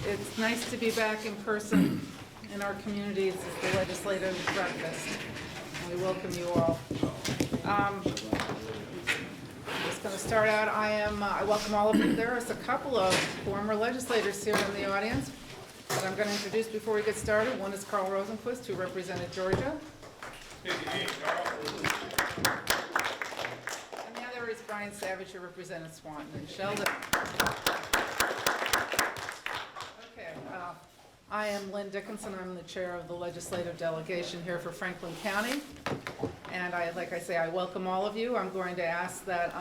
It's nice to be back in person in our communities at the legislative breakfast. And we welcome you all. I'm just going to start out. I welcome all of you. There is a couple of former legislators here in the audience that I'm going to introduce before we get started. One is Carl Rosenquist, who represented Georgia. And the other is Brian Savage, who represented Swanton and Sheldon. Okay, I am Lynn Dickinson. I'm the chair of the legislative delegation here for Franklin County. And like I say, I welcome all of you. I'm going to ask that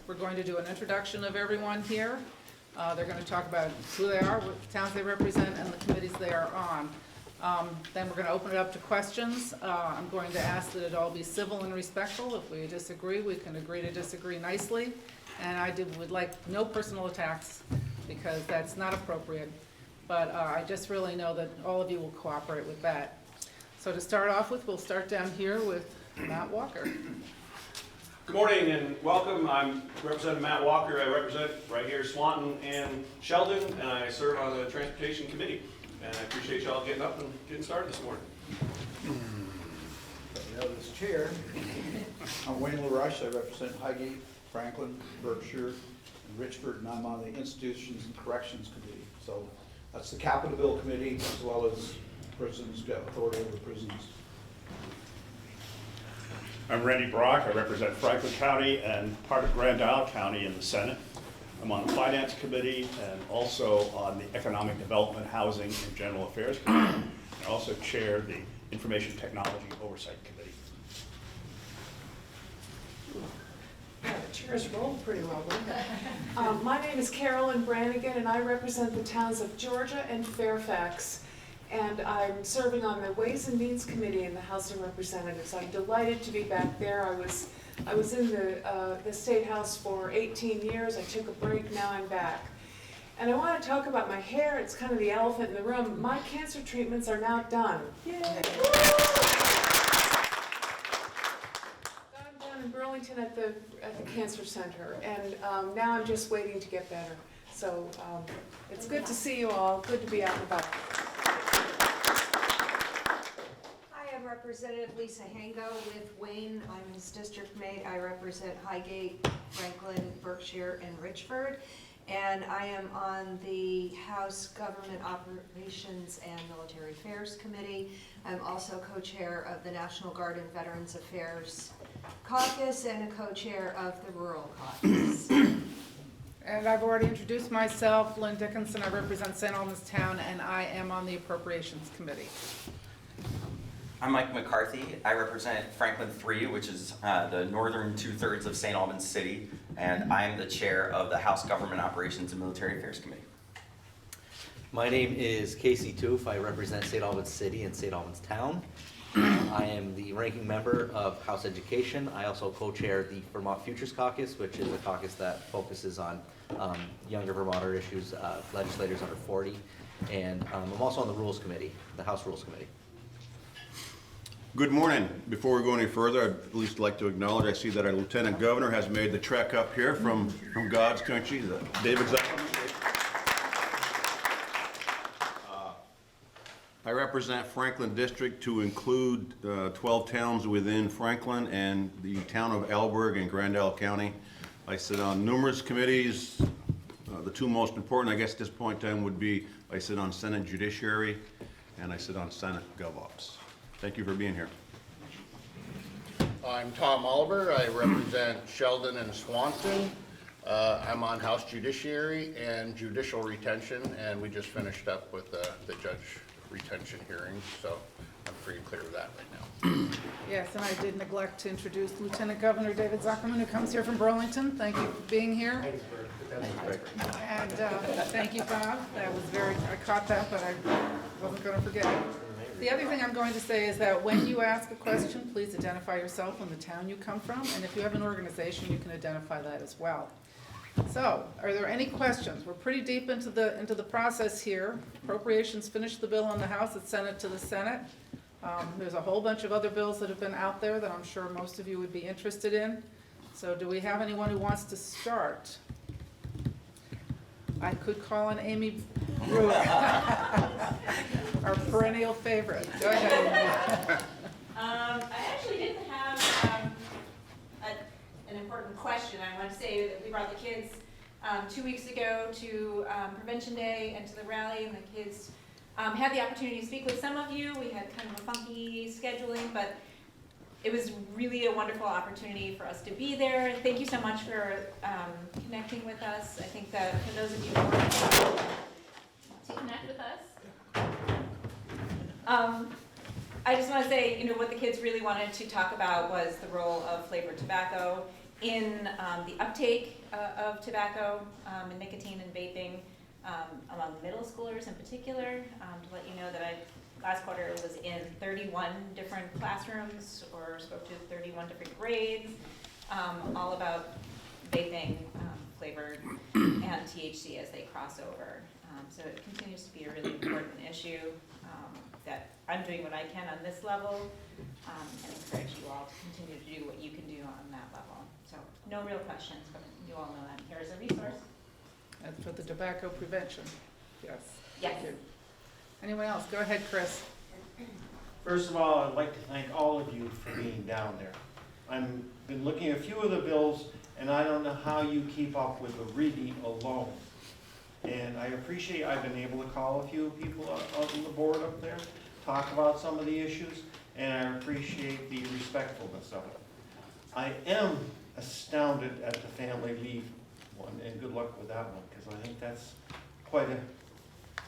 we're going to do an introduction of everyone here. They're going to talk about who they are, what towns they represent, and the committees they are on. Then we're going to open it up to questions. I'm going to ask that it all be civil and respectful. If we disagree, we can agree to disagree nicely. And I would like no personal attacks because that's not appropriate. But I just really know that all of you will cooperate with that. So to start off with, we'll start down here with Matt Walker. Good morning and welcome. I'm Representative Matt Walker. I represent right here Swanton and Sheldon, and I serve on the Transportation Committee. And I appreciate y'all getting up and getting started this morning. As chair, I'm Wayne LaRush. I represent Highgate, Franklin, Berkshire, and Richford, and I'm on the Institutions and Corrections Committee. So that's the Capital Bill Committee as well as prisons, authority over prisons. I'm Randy Brock. I represent Franklin County and part of Grand Isle County in the Senate. I'm on the Finance Committee and also on the Economic Development, Housing, and General Affairs Committee. I also chair the Information Technology Oversight Committee. Yeah, the chairs roll pretty well, don't they? My name is Carolyn Brannigan, and I represent the towns of Georgia and Fairfax. And I'm serving on the Ways and Means Committee in the House of Representatives. I'm delighted to be back there. I was in the State House for 18 years. I took a break, now I'm back. And I want to talk about my hair. It's kind of the elephant in the room. My cancer treatments are now done. Yay! I'm done in Burlington at the Cancer Center, and now I'm just waiting to get better. So it's good to see you all. Good to be out and about. Representative Lisa Hango with Wayne. I'm his district mate. I represent Highgate, Franklin, Berkshire, and Richford. And I am on the House Government Operations and Military Affairs Committee. I'm also co-chair of the National Guard and Veterans Affairs Caucus and a co-chair of the Rural Caucus. And I've already introduced myself, Lynn Dickinson. I represent St. Albans Town, and I am on the Appropriations Committee. I'm Mike McCarthy. I represent Franklin 3, which is the northern 2/3 of St. Albans City, and I'm the chair of the House Government Operations and Military Affairs Committee. My name is Casey Toof. I represent St. Albans City and St. Albans Town. I am the ranking member of House Education. I also co-chair the Vermont Futures Caucus, which is a caucus that focuses on younger Vermonter issues, legislators under 40. And I'm also on the Rules Committee, the House Rules Committee. Good morning. Before we go any further, I'd at least like to acknowledge, I see that our Lieutenant Governor has made the trek up here from God's country, David Zuckerman. I represent Franklin District to include 12 towns within Franklin and the town of Alberg in Grand Isle County. I sit on numerous committees. The two most important, I guess at this point in time, would be I sit on Senate Judiciary and I sit on Senate GovOps. Thank you for being here. I'm Tom Oliver. I represent Sheldon and Swanton. I'm on House Judiciary and Judicial Retention, and we just finished up with the judge retention hearing, so I'm free and clear of that right now. Yes, and I did neglect to introduce Lieutenant Governor David Zuckerman, who comes here from Burlington. Thank you for being here. And thank you, Bob. That was I caught that, but I wasn't going to forget it. The other thing I'm going to say is that when you ask a question, please identify yourself and the town you come from, and if you have an organization, you can identify that as well. So, are there any questions? We're pretty deep into the process here. Appropriations finished the bill in the House, it's sent it to the Senate. There's a whole bunch of other bills that have been out there that I'm sure most of you would be interested in. So do we have anyone who wants to start? I could call on Amy Our perennial favorite. Go ahead. I actually didn't have an important question. I want to say that we brought the kids 2 weeks ago to Prevention Day and to the rally, and the kids had the opportunity to speak with some of you. We had kind of a funky scheduling, but it was really a wonderful opportunity for us to be there. Thank you so much for connecting with us. I think that for those of you who want to connect with us, I just want to say, what the kids really wanted to talk about was the role of flavored tobacco in the uptake of tobacco and nicotine and vaping among middle schoolers in particular. To let you know that last quarter was in 31 different classrooms or spoke to 31 different grades, all about vaping, flavored, and THC as they cross over. So it continues to be a really important issue that I'm doing what I can on this level, and encourage you all to continue to do what you can do on that level. So no real questions, but you all know that here's a resource. And for the tobacco prevention, yes. Yes. Thank you. Anyone else? Go ahead, Chris. First of all, I'd like to thank all of you for being down there. I've been looking at a few of the bills, and I don't know how you keep up with the reading alone. And I appreciate I've been able to call a few people on the board up there, talk about some of the issues, and I appreciate the respectfulness of it. I am astounded at the family leave one, and good luck with that one, because I think that's quite an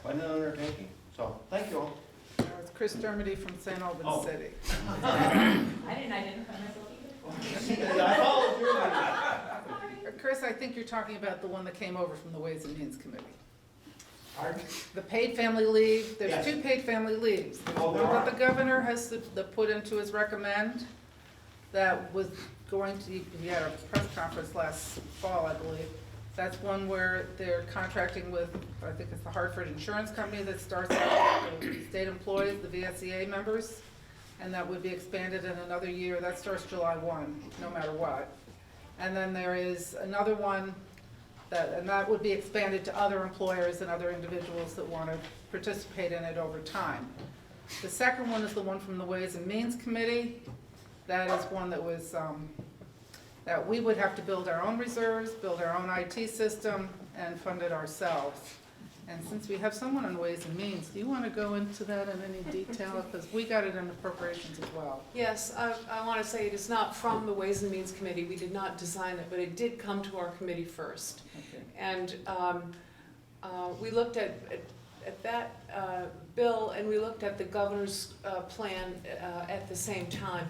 undertaking. So, thank you all. It's Chris Dermody from St. Albans Oh. City. I didn't identify myself either. I followed your lead. Chris, I think you're talking about the one that came over from the Ways and Means Committee. The paid family leave, there's Yes. 2 paid family leaves. There's Oh, one there that are. the governor has put into his recommend that was going to, he had a press conference last fall, I believe. That's one where they're contracting with, I think it's the Hartford Insurance Company that starts out with the state employees, the VSEA members, and that would be expanded in another year. That starts July 1, no matter what. And then there is another one and that would be expanded to other employers and other individuals that want to participate in it over time. The second one is the one from the Ways and Means Committee. That is one that was, that we would have to build our own reserves, build our own IT system, and fund it ourselves. And since we have someone on Ways and Means, do you want to go into that in any detail? Because we got it in appropriations as well. Yes, I want to say it is not from the Ways and Means Committee. We did not design it, but it did come to our committee first. Okay. And we looked at that bill, and we looked at the governor's plan at the same time.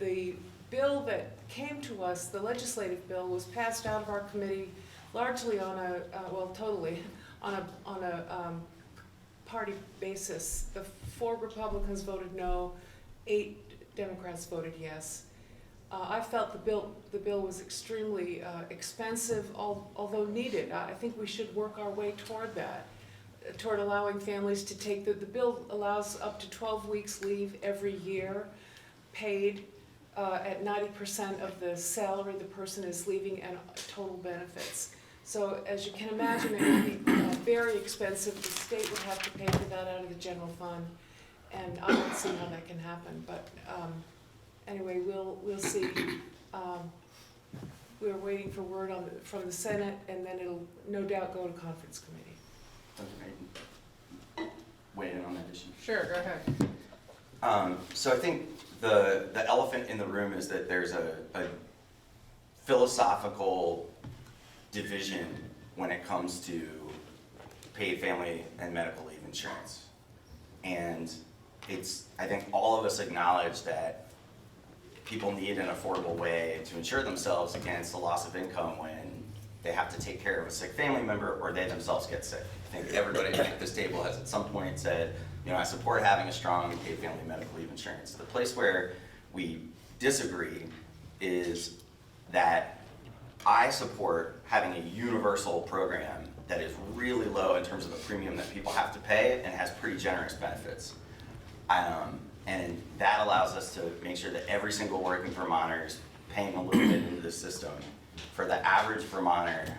The bill that came to us, the legislative bill, was passed out of our committee largely on a, well, totally, on a party basis. The 4 Republicans voted no, 8 Democrats voted yes. I felt the bill was extremely expensive, although needed. I think we should work our way toward that, toward allowing families to take, the bill allows up to 12 weeks leave every year, paid at 90% of the salary the person is leaving and total benefits. So as you can imagine, it would be very expensive. The state would have to pay for that out of the general fund, and I don't see how that can happen. But anyway, we'll see. We're waiting for word from the Senate, and then it'll no doubt go to conference committee. Weigh in on that issue. Sure, go ahead. So I think the elephant in the room is that there's a philosophical division when it comes to paid family and medical leave insurance. And I think all of us acknowledge that people need an affordable way to insure themselves against the loss of income when they have to take care of a sick family member or they themselves get sick. I think everybody at this table has at some point said, I support having a strong paid family medical leave insurance. The place where we disagree is that I support having a universal program that is really low in terms of the premium that people have to pay and has pretty generous benefits. And that allows us to make sure that every single working Vermonter is paying a little bit into the system for the average Vermonter,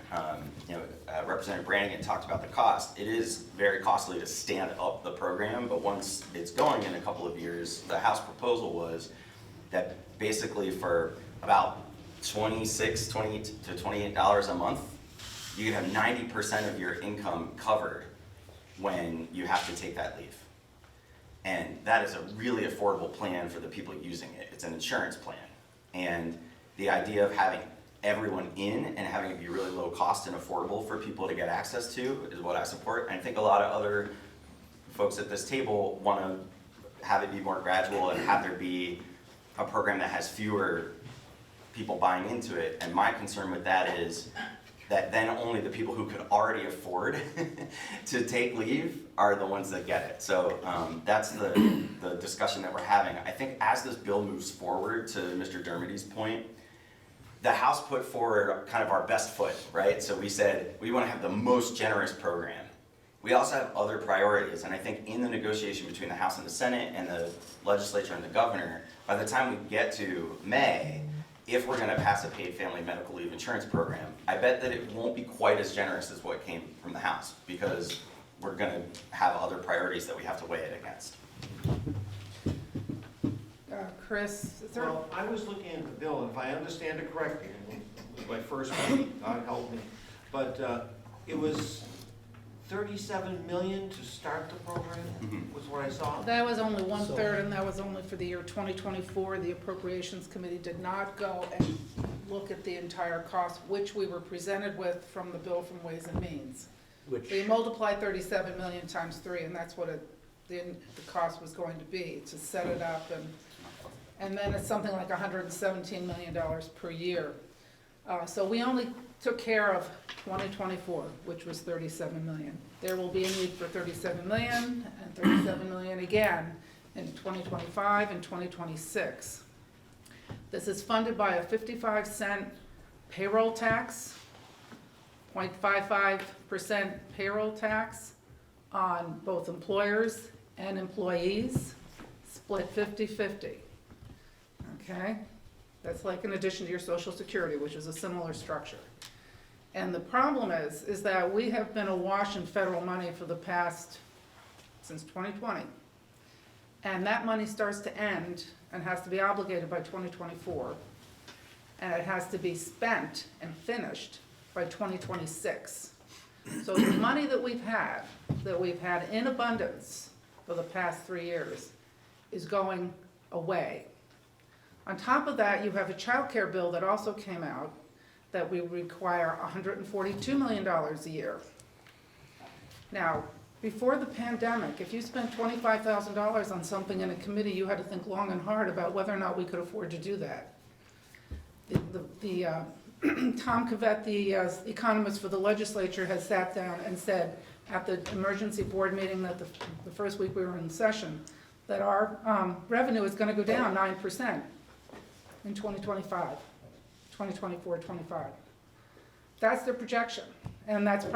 Representative Brannigan talked about the cost. It is very costly to stand up the program, but once it's going in a couple of years, the House proposal was that basically for about $20 to $28 a month, you can have 90% of your income covered when you have to take that leave. And that is a really affordable plan for the people using it. It's an insurance plan. And the idea of having everyone in and having it be really low cost and affordable for people to get access to is what I support. And I think a lot of other folks at this table want to have it be more gradual and have there be a program that has fewer people buying into it. And my concern with that is that then only the people who could already afford to take leave are the ones that get it. So that's the discussion that we're having. I think as this bill moves forward, to Mr. Dermody's point, the House put forward kind of our best foot, right? So we said we want to have the most generous program. We also have other priorities, and I think in the negotiation between the House and the Senate and the legislature and the governor, by the time we get to May, if we're going to pass a paid family medical leave insurance program, I bet that it won't be quite as generous as what came from the House, because we're going to have other priorities that we have to weigh it against. Chris, is there? Well, I was looking at the bill, and if I understand it correctly, and it was my first meeting, God help me, but it was 37 million to start the program, was what I saw. That was only 1/3, and that was only for the year 2024. The Appropriations Committee did not go and look at the entire cost, which we were presented with from the bill from Ways and Means. Which, So you multiply 37 million times 3, and that's what the cost was going to be, to set it up, and then it's something like $117 million per year. So we only took care of 2024, which was 37 million. There will be a need for 37 million and 37 million again in 2025 and 2026. This is funded by a 55-cent payroll tax, 0.55% payroll tax on both employers and employees, split 50-50. Okay? That's like in addition to your Social Security, which is a similar structure. And the problem is that we have been awash in federal money for the past, since 2020. And that money starts to end and has to be obligated by 2024. And it has to be spent and finished by 2026. So the money that we've had in abundance for the past 3 years is going away. On top of that, you have a child care bill that also came out that we require $142 million a year. Now, before the pandemic, if you spent $25,000 on something in a committee, you had to think long and hard about whether or not we could afford to do that. Tom Cavett, the economist for the legislature, has sat down and said at the emergency board meeting that the first week we were in session, that our revenue is going to go down 9% in 2025, 2024, 25. That's the projection. And that's at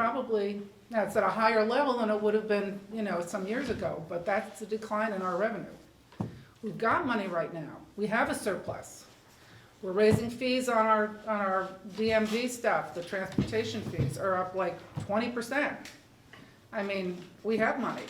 a higher level than it would have been, some years ago, but that's a decline in our revenue. We've got money right now. We have a surplus. We're raising fees on our DMV stuff. The transportation fees are up like 20%. I mean, we have money.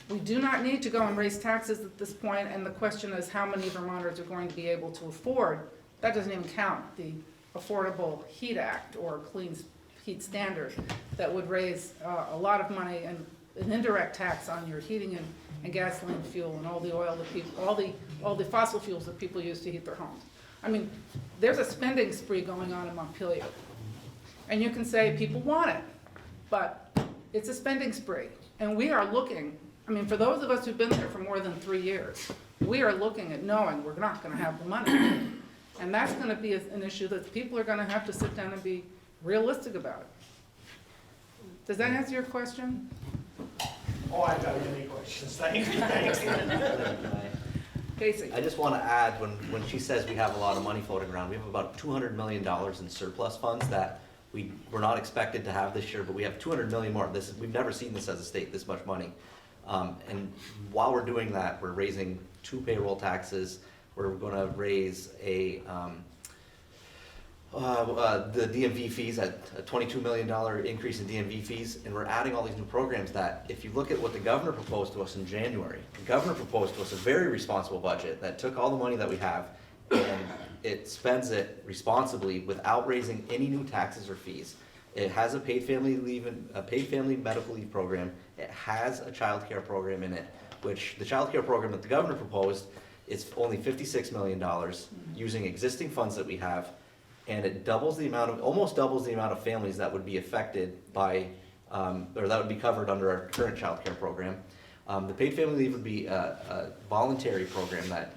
We do not need to go and raise taxes at this point, and the question is how many Vermonters are going to be able to afford. That doesn't even count the Affordable Heat Act or Clean Heat Standard that would raise a lot of money, and an indirect tax on your heating and gasoline fuel and all the oil that people, all the fossil fuels that people use to heat their homes. I mean, there's a spending spree going on in Montpelier. And you can say people want it, but it's a spending spree. And we are looking, for those of us who've been there for more than 3 years, we are looking at knowing we're not gonna have the money. And that's gonna be an issue that people are gonna have to sit down and be realistic about. Does that answer your question? Oh, I've got many questions, thank you. Casey? I just want to add, when she says we have a lot of money floating around, we have about $200 million in surplus funds that we're not expected to have this year, but we have $200 million more. We've never seen this as a state, this much money. And while we're doing that, we're raising 2 payroll taxes. We're going to raise the DMV fees, at a $22 million increase in DMV fees, and we're adding all these new programs that, if you look at what the governor proposed to us in January, the governor proposed to us a very responsible budget that took all the money that we have and it spends it responsibly without raising any new taxes or fees. It has a paid family leave, a paid family medical leave program. It has a child care program in it, which the child care program that the governor proposed is only $56 million using existing funds that we have. And it doubles the amount of, almost doubles the amount of families that would be affected by, or that would be covered under our current child care program. The paid family leave would be a voluntary program that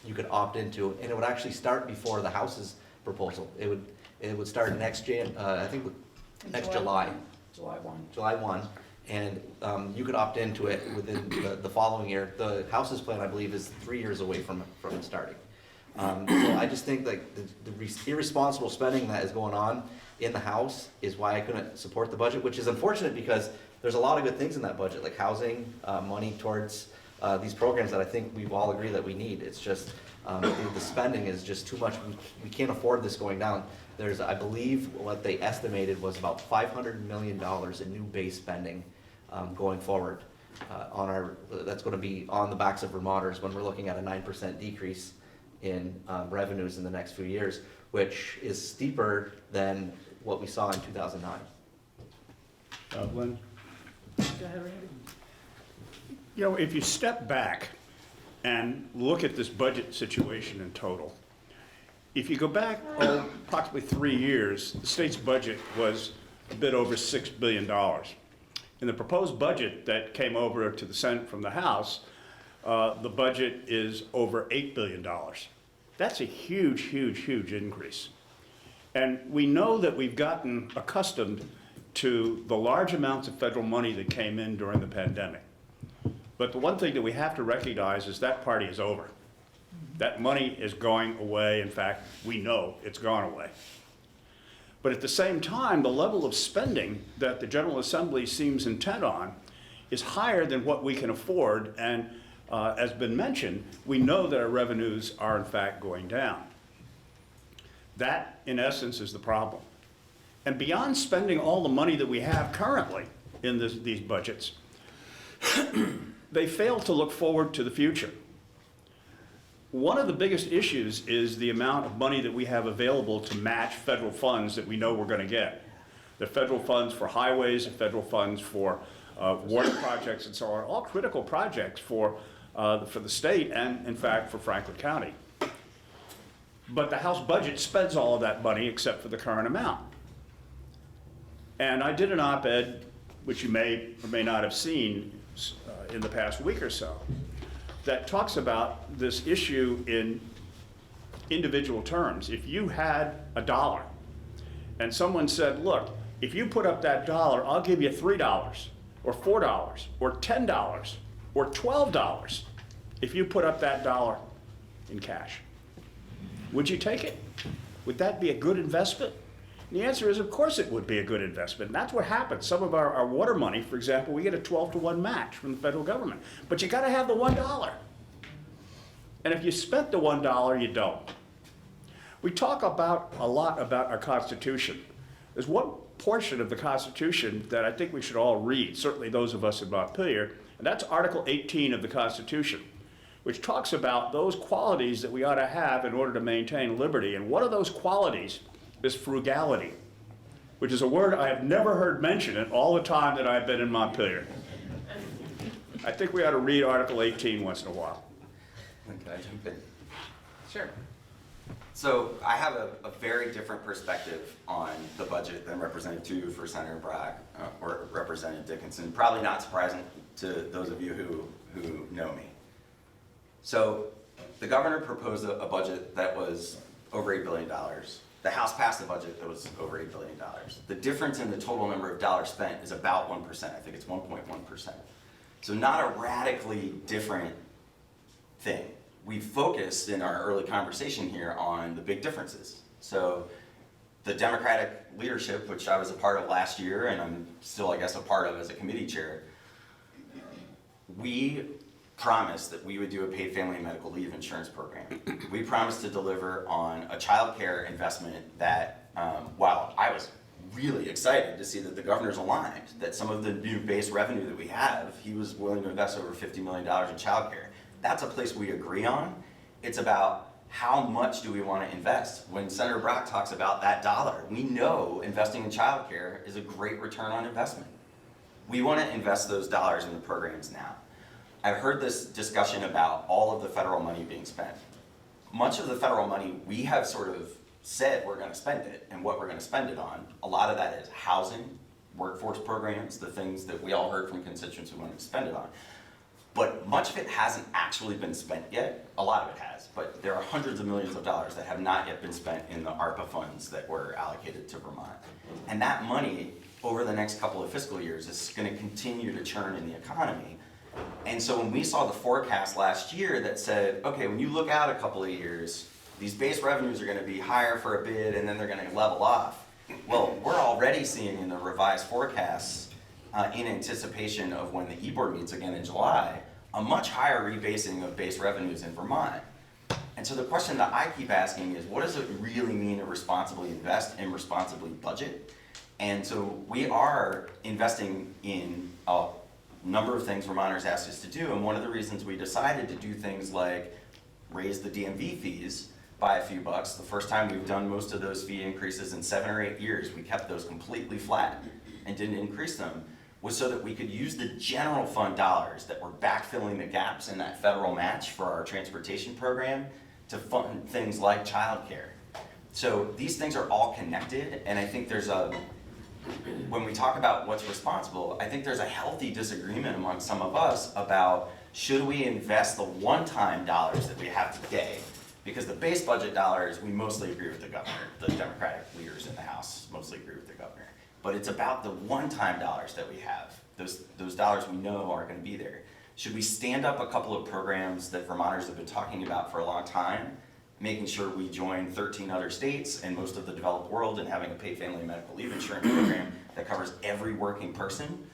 you could opt into, and it would actually start before the House's proposal. It would start next next July. July 1. July 1, and you could opt into it within the following year. The House's plan, I believe, is 3 years away from it starting. So I just think like the irresponsible spending that is going on in the House is why I couldn't support the budget, which is unfortunate because there's a lot of good things in that budget, like housing, money towards these programs that I think we've all agreed that we need. It's just the spending is just too much. We can't afford this going down. There's, I believe, what they estimated was about $500 million in new base spending going forward on our. That's going to be on the backs of Vermonters when we're looking at a 9% decrease in revenues in the next few years, which is steeper than what we saw in 2009. Lynn? Go ahead, Randy. You know, if you step back and look at this budget situation in total, if you go back approximately 3 years, the state's budget was a bit over $6 billion. In the proposed budget that came over to the Senate from the House, the budget is over $8 billion. That's a huge, huge, huge increase. And we know that we've gotten accustomed to the large amounts of federal money that came in during the pandemic. But the one thing that we have to recognize is that party is over. That money is going away. In fact, we know it's gone away. But at the same time, the level of spending that the General Assembly seems intent on is higher than what we can afford. And as been mentioned, we know that our revenues are in fact going down. That, in essence, is the problem. And beyond spending all the money that we have currently in these budgets, they fail to look forward to the future. One of the biggest issues is the amount of money that we have available to match federal funds that we know we're going to get. The federal funds for highways, the federal funds for water projects and so on, all critical projects for the state and, in fact, for Franklin County. But the House budget spends all of that money except for the current amount. And I did an op-ed, which you may or may not have seen in the past week or so, that talks about this issue in individual terms. If you had $1 and someone said, look, if you put up that $1, I'll give you $3 or $4 or $10 or $12 if you put up that $1 in cash. Would you take it? Would that be a good investment? And the answer is, of course it would be a good investment. And that's what happens. Some of our water money, for example, we get a 12-to-1 match from the federal government. But you gotta have the $1. And if you spent the $1, you don't. We talk a lot about our Constitution. There's one portion of the Constitution that I think we should all read, certainly those of us in Montpelier, and that's Article 18 of the Constitution, which talks about those qualities that we ought to have in order to maintain liberty. And one of those qualities is frugality, which is a word I have never heard mentioned in all the time that I've been in Montpelier. I think we ought to read Article 18 once in a while. Can I jump in? Sure. So I have a very different perspective on the budget than Representative Tu for Senator Bragg or Representative Dickinson. Probably not surprising to those of you who know me. So the governor proposed a budget that was over $8 billion. The House passed a budget that was over $8 billion. The difference in the total number of dollars spent is about 1%. I think it's 1.1%. So not a radically different thing. We focused in our early conversation here on the big differences. So the Democratic leadership, which I was a part of last year, and I'm still, I guess, a part of as a committee chair, we promised that we would do a paid family and medical leave insurance program. We promised to deliver on a child care investment that, while I was really excited to see that the governor's aligned, that some of the new base revenue that we have, he was willing to invest over $50 million in child care. That's a place we agree on. It's about how much do we want to invest? When Senator Brock talks about that dollar, we know investing in childcare is a great return on investment. We want to invest those dollars in the programs now. I've heard this discussion about all of the federal money being spent. Much of the federal money, we have sort of said we're going to spend it and what we're going to spend it on. A lot of that is housing, workforce programs, the things that we all heard from constituents who wanted to spend it on. But much of it hasn't actually been spent yet. A lot of it has, but there are hundreds of millions of dollars that have not yet been spent in the ARPA funds that were allocated to Vermont. And that money, over the next couple of fiscal years, is going to continue to churn in the economy. And so when we saw the forecast last year that said, okay, when you look out a couple of years, these base revenues are going to be higher for a bid and then they're going to level off. Well, we're already seeing in the revised forecasts, in anticipation of when the E-Board meets again in July, a much higher rebasing of base revenues in Vermont. And so the question that I keep asking is, what does it really mean to responsibly invest and responsibly budget? And so we are investing in a number of things Vermonters asked us to do, and one of the reasons we decided to do things like raise the DMV fees by a few bucks, the first time we've done most of those fee increases in 7 or 8 years, we kept those completely flat and didn't increase them, was so that we could use the general fund dollars that were backfilling the gaps in that federal match for our transportation program to fund things like childcare. So these things are all connected, and I think when we talk about what's responsible, I think there's a healthy disagreement among some of us about should we invest the one-time dollars that we have today, because the base budget dollars, we mostly agree with the governor. The Democratic leaders in the House mostly agree with the governor. But it's about the one-time dollars that we have. Those dollars we know aren't going to be there. Should we stand up a couple of programs that Vermonters have been talking about for a long time, making sure we join 13 other states and most of the developed world in having a paid family and medical leave insurance program that covers every working person?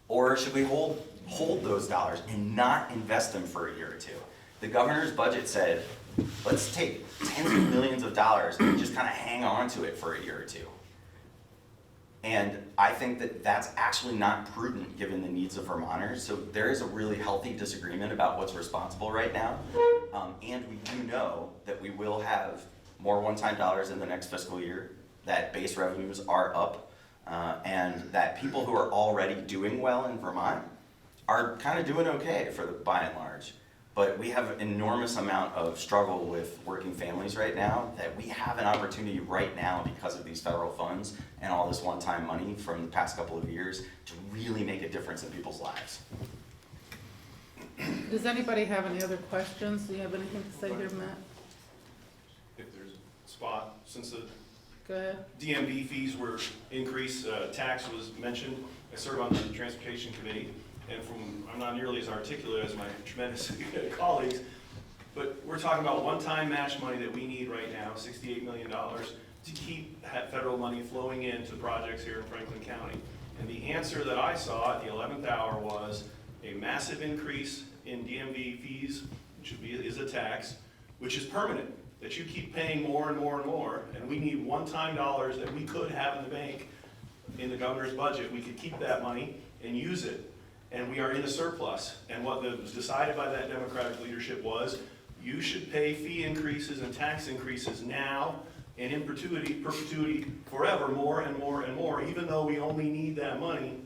Or should we hold those dollars and not invest them for a year or two? The governor's budget said, let's take tens of millions of dollars and just kind of hang on to it for a year or two. And I think that that's actually not prudent given the needs of Vermonters. So there is a really healthy disagreement about what's responsible right now. And we do know that we will have more one-time dollars in the next fiscal year, that base revenues are up, and that people who are already doing well in Vermont are kind of doing okay by and large. But we have an enormous amount of struggle with working families right now that we have an opportunity right now because of these federal funds and all this one-time money from the past couple of years to really make a difference in people's lives. Does anybody have any other questions? Do you have anything to say here, Matt? If there's a spot, since the Go ahead. DMV fees were increased, tax was mentioned, I serve on the Transportation Committee, and I'm not nearly as articulate as my tremendous colleagues, but we're talking about one-time match money that we need right now, $68 million, to keep that federal money flowing into projects here in Franklin County. And the answer that I saw at the 11th hour was a massive increase in DMV fees, which is a tax, which is permanent, that you keep paying more and more and more, and we need one-time dollars that we could have in the bank in the governor's budget. We could keep that money and use it. And we are in a surplus. And what was decided by that Democratic leadership was, you should pay fee increases and tax increases now and in perpetuity forever, more and more and more, even though we only need that money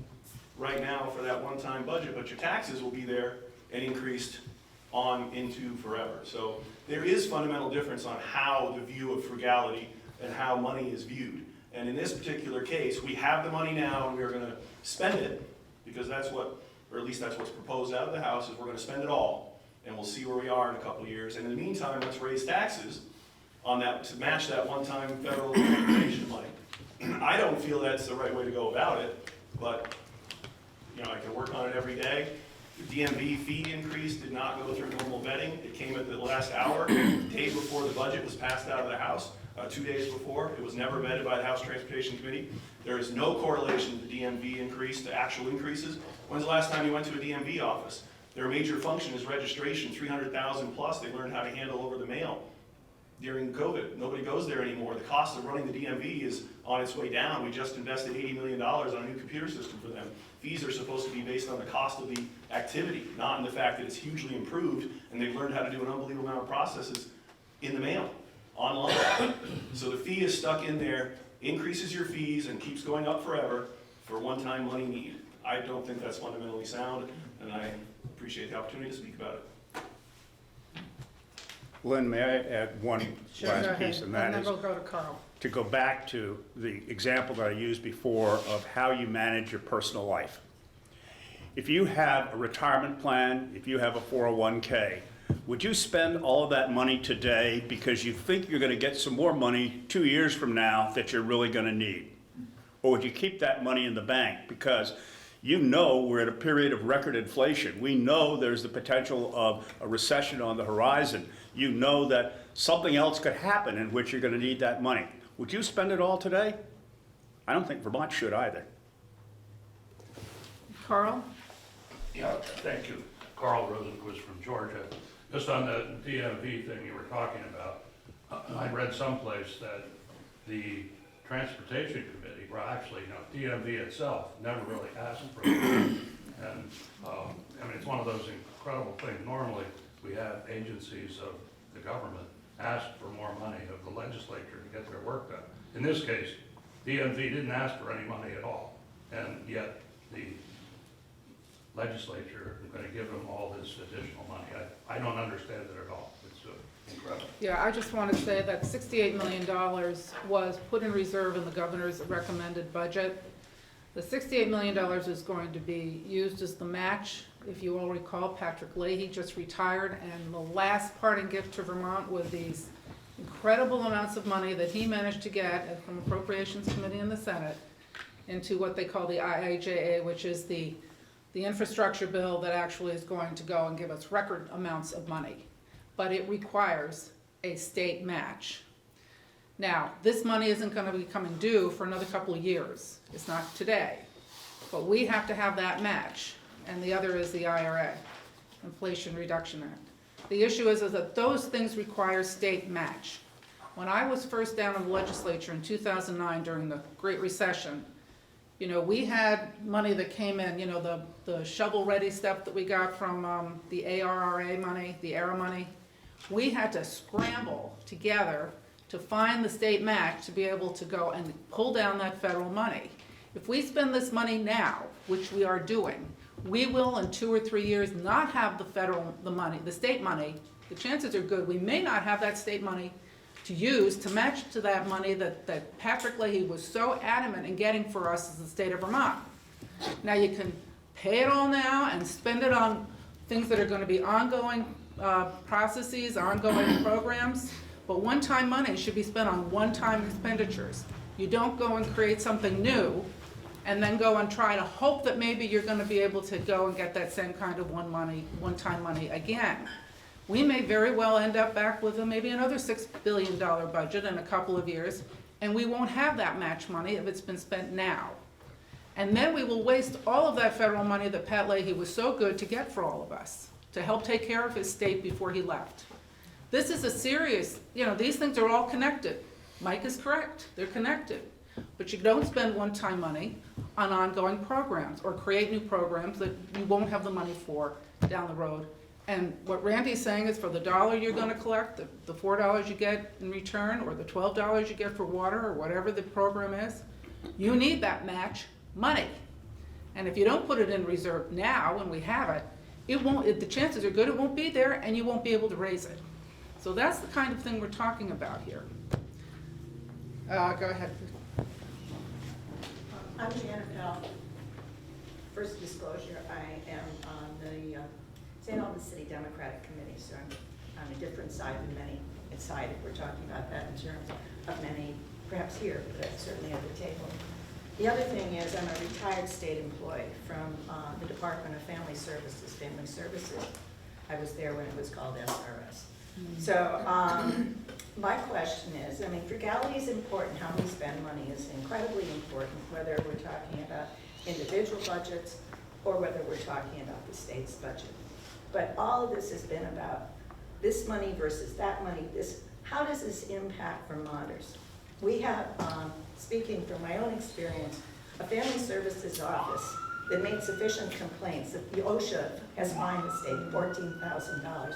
right now for that one-time budget, but your taxes will be there and increased on into forever. So there is fundamental difference on how the view of frugality and how money is viewed. And in this particular case, we have the money now and we are going to spend it, because that's what, or at least that's what's proposed out of the House, is we're going to spend it all, and we'll see where we are in a couple of years. And in the meantime, let's raise taxes on that to match that one-time federal transportation money. I don't feel that's the right way to go about it, but I can work on it every day. The DMV fee increase did not go through normal vetting. It came at the last hour, the day before the budget was passed out of the House, 2 days before. It was never vetted by the House Transportation Committee. There is no correlation to the DMV increase to actual increases. When's the last time you went to a DMV office? Their major function is registration, 300,000 plus. They learned how to handle over the mail during COVID. Nobody goes there anymore. The cost of running the DMV is on its way down. We just invested $80 million on a new computer system for them. Fees are supposed to be based on the cost of the activity, not in the fact that it's hugely improved and they've learned how to do an unbelievable amount of processes in the mail, online. So the fee is stuck in there, increases your fees and keeps going up forever for one-time money need. I don't think that's fundamentally sound, and I appreciate the opportunity to speak about it. Lynn, may I add one Sure, go last ahead. piece, and that And then is we'll go to Carl. to go back to the example that I used before of how you manage your personal life. If you have a retirement plan, if you have a 401k, would you spend all of that money today because you think you're going to get some more money 2 years from now that you're really going to need? Or would you keep that money in the bank because you know we're at a period of record inflation? We know there's the potential of a recession on the horizon. You know that something else could happen in which you're going to need that money. Would you spend it all today? I don't think Vermont should either. Carl? Yeah, thank you. Carl Rosenquist from Georgia. Just on the DMV thing you were talking about, I read someplace that the Transportation Committee, well, actually, DMV itself never really asked for it. And, I mean, it's one of those incredible things. Normally, we have agencies of the government ask for more money of the legislature to get their work done. In this case, DMV didn't ask for any money at all, and yet the legislature is going to give them all this additional money. I don't understand it at all. It's incredible. Yeah, I just want to say that $68 million was put in reserve in the governor's recommended budget. The $68 million is going to be used as the match. If you all recall, Patrick Leahy just retired, and the last parting gift to Vermont was these incredible amounts of money that he managed to get from Appropriations Committee in the Senate into what they call the IIJA, which is the infrastructure bill that actually is going to go and give us record amounts of money. But it requires a state match. Now, this money isn't going to be coming due for another couple of years. It's not today. But we have to have that match. And the other is the IRA, Inflation Reduction Act. The issue is that those things require state match. When I was first down in the legislature in 2009 during the Great Recession, you know, we had money that came in, you know, the shovel-ready stuff that we got from the ARRA money, the ARRA money. We had to scramble together to find the state match to be able to go and pull down that federal money. If we spend this money now, which we are doing, we will in 2 or 3 years not have the state money. The chances are good we may not have that state money to use to match to that money that Patrick Leahy was so adamant in getting for us as the state of Vermont. Now you can pay it all now and spend it on things that are going to be ongoing processes, ongoing programs, but one-time money should be spent on one-time expenditures. You don't go and create something new and then go and try to hope that maybe you're going to be able to go and get that same kind of one-time money again. We may very well end up back with maybe another $6 billion budget in a couple of years, and we won't have that match money if it's been spent now. And then we will waste all of that federal money that Pat Leahy was so good to get for all of us, to help take care of his state before he left. This is a serious, you know, these things are all connected. Mike is correct, they're connected. But you don't spend one-time money on ongoing programs or create new programs that you won't have the money for down the road. And what Randy's saying is for the $1 you're gonna collect, the $4 you get in return, or the $12 you get for water, or whatever the program is, you need that match money. And if you don't put it in reserve now, when we have it, the chances are good it won't be there and you won't be able to raise it. So that's the kind of thing we're talking about here. Go ahead. I'm Janet Pell. First disclosure, I am on the St. Albans City Democratic Committee, so I'm on a different side than many inside if we're talking about that in terms of many, perhaps here, but certainly at the table. The other thing is I'm a retired state employee from the Department of Family Services. I was there when it was called SRS. So my question is, I mean, frugality is important. How we spend money is incredibly important, whether we're talking about individual budgets or whether we're talking about the state's budget. But all of this has been about this money versus that money, how does this impact Vermonters? We have, speaking from my own experience, a family services office that made sufficient complaints that the OSHA has fined the state $14,000.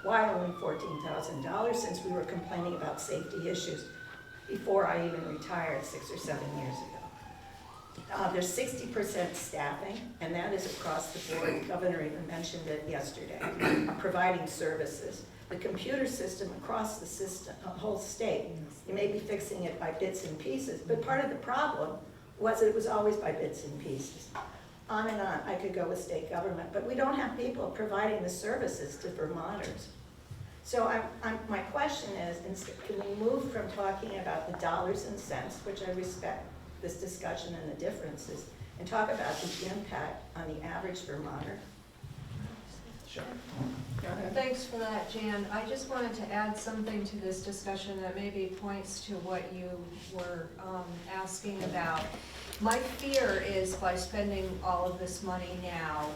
Why only $14,000? Since we were complaining about safety issues before I even retired 6 or 7 years ago. There's 60% staffing, and that is across the board. The governor even mentioned it yesterday, providing services. The computer system across the system, whole state, you may be fixing it by bits and pieces, but part of the problem was that it was always by bits and pieces. On and on, I could go with state government, but we don't have people providing the services to Vermonters. So my question is, can we move from talking about the dollars and cents, which I respect this discussion and the differences, and talk about the impact on the average Vermonter? Sure. Go ahead. Thanks for that, Jan. I just wanted to add something to this discussion that maybe points to what you were asking about. My fear is by spending all of this money now,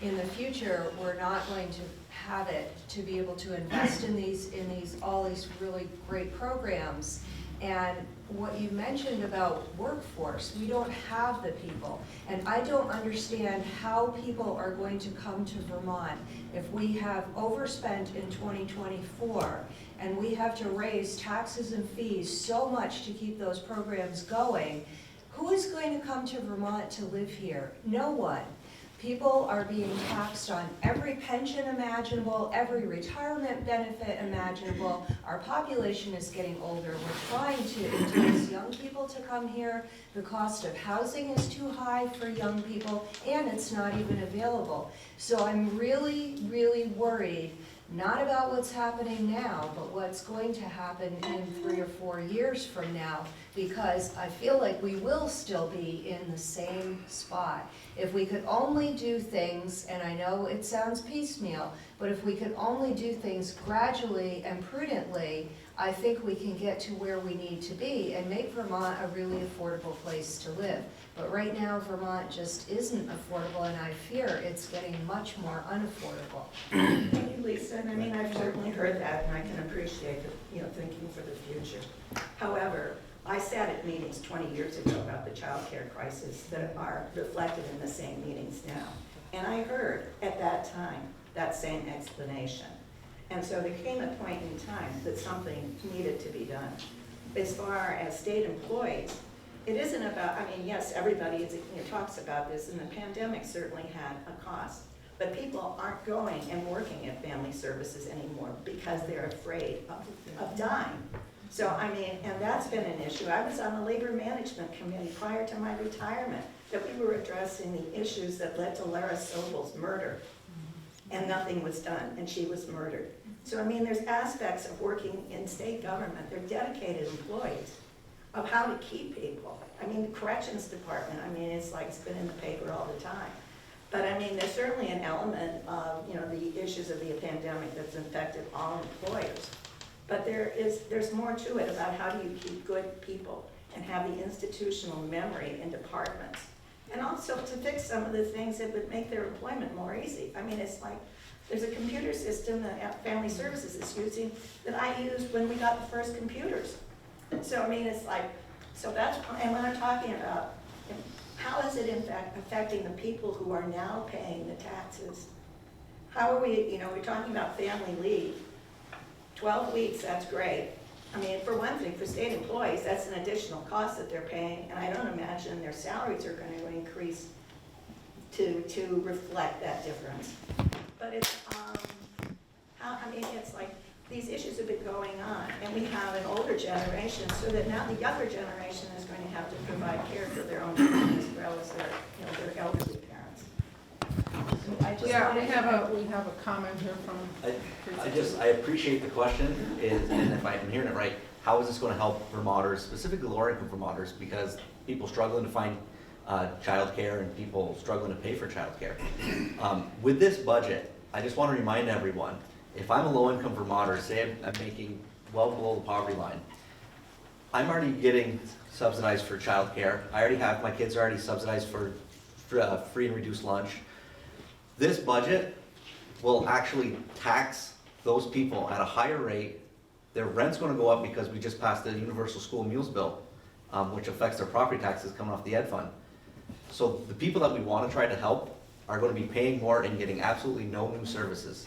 in the future, we're not going to have it to be able to invest in all these really great programs. And what you mentioned about workforce, we don't have the people. And I don't understand how people are going to come to Vermont if we have overspent in 2024 and we have to raise taxes and fees so much to keep those programs going. Who is going to come to Vermont to live here? No one. People are being taxed on every pension imaginable, every retirement benefit imaginable. Our population is getting older. We're trying to entice young people to come here. The cost of housing is too high for young people, and it's not even available. So I'm really, really worried, not about what's happening now, but what's going to happen in 3 or 4 years from now, because I feel like we will still be in the same spot. If we could only do things, and I know it sounds piecemeal, but if we could only do things gradually and prudently, I think we can get to where we need to be and make Vermont a really affordable place to live. But right now, Vermont just isn't affordable, and I fear it's getting much more unaffordable. Thank you, Lisa. And I mean, I've certainly heard that, and I can appreciate the, thinking for the future. However, I sat at meetings 20 years ago about the child care crisis that are reflected in the same meetings now. And I heard at that time that same explanation. And so there came a point in time that something needed to be done. As far as state employees, it isn't about, yes, everybody talks about this, and the pandemic certainly had a cost. But people aren't going and working at family services anymore because they're afraid of dying. So, and that's been an issue. I was on the Labor Management Committee prior to my retirement that we were addressing the issues that led to Lara Sobel's murder. And nothing was done, and she was murdered. So, there's aspects of working in state government. They're dedicated employees of how to keep people. The corrections department, it's like it's been in the paper all the time. But there's certainly an element of, the issues of the pandemic that's affected all employers. But there's more to it about how do you keep good people and have the institutional memory in departments. And also to fix some of the things that would make their employment more easy. It's like, there's a computer system that Family Services is using that I used when we got the first computers. So, it's like, so that's, and when I'm talking about, how is it in fact affecting the people who are now paying the taxes? How are we, we're talking about family leave. 12 weeks, that's great. For one thing, for state employees, that's an additional cost that they're paying, and I don't imagine their salaries are going to increase to reflect that difference. But it's, it's like these issues have been going on, and we have an older generation, so that now the younger generation is going to have to provide care for their own children as well as their elderly parents. Yeah, we have a comment here from. I appreciate the question, and if I'm hearing it right, how is this going to help Vermonters, specifically lower income Vermonters, because people struggling to find childcare and people struggling to pay for childcare. With this budget, I just want to remind everyone, if I'm a low income Vermonter, say I'm making well below the poverty line, I'm already getting subsidized for childcare. I already have, my kids are already subsidized for free and reduced lunch. This budget will actually tax those people at a higher rate. Their rent's gonna go up because we just passed the universal school meals bill, which affects their property taxes coming off the ed fund. So the people that we wanna try to help are gonna be paying more and getting absolutely no new services.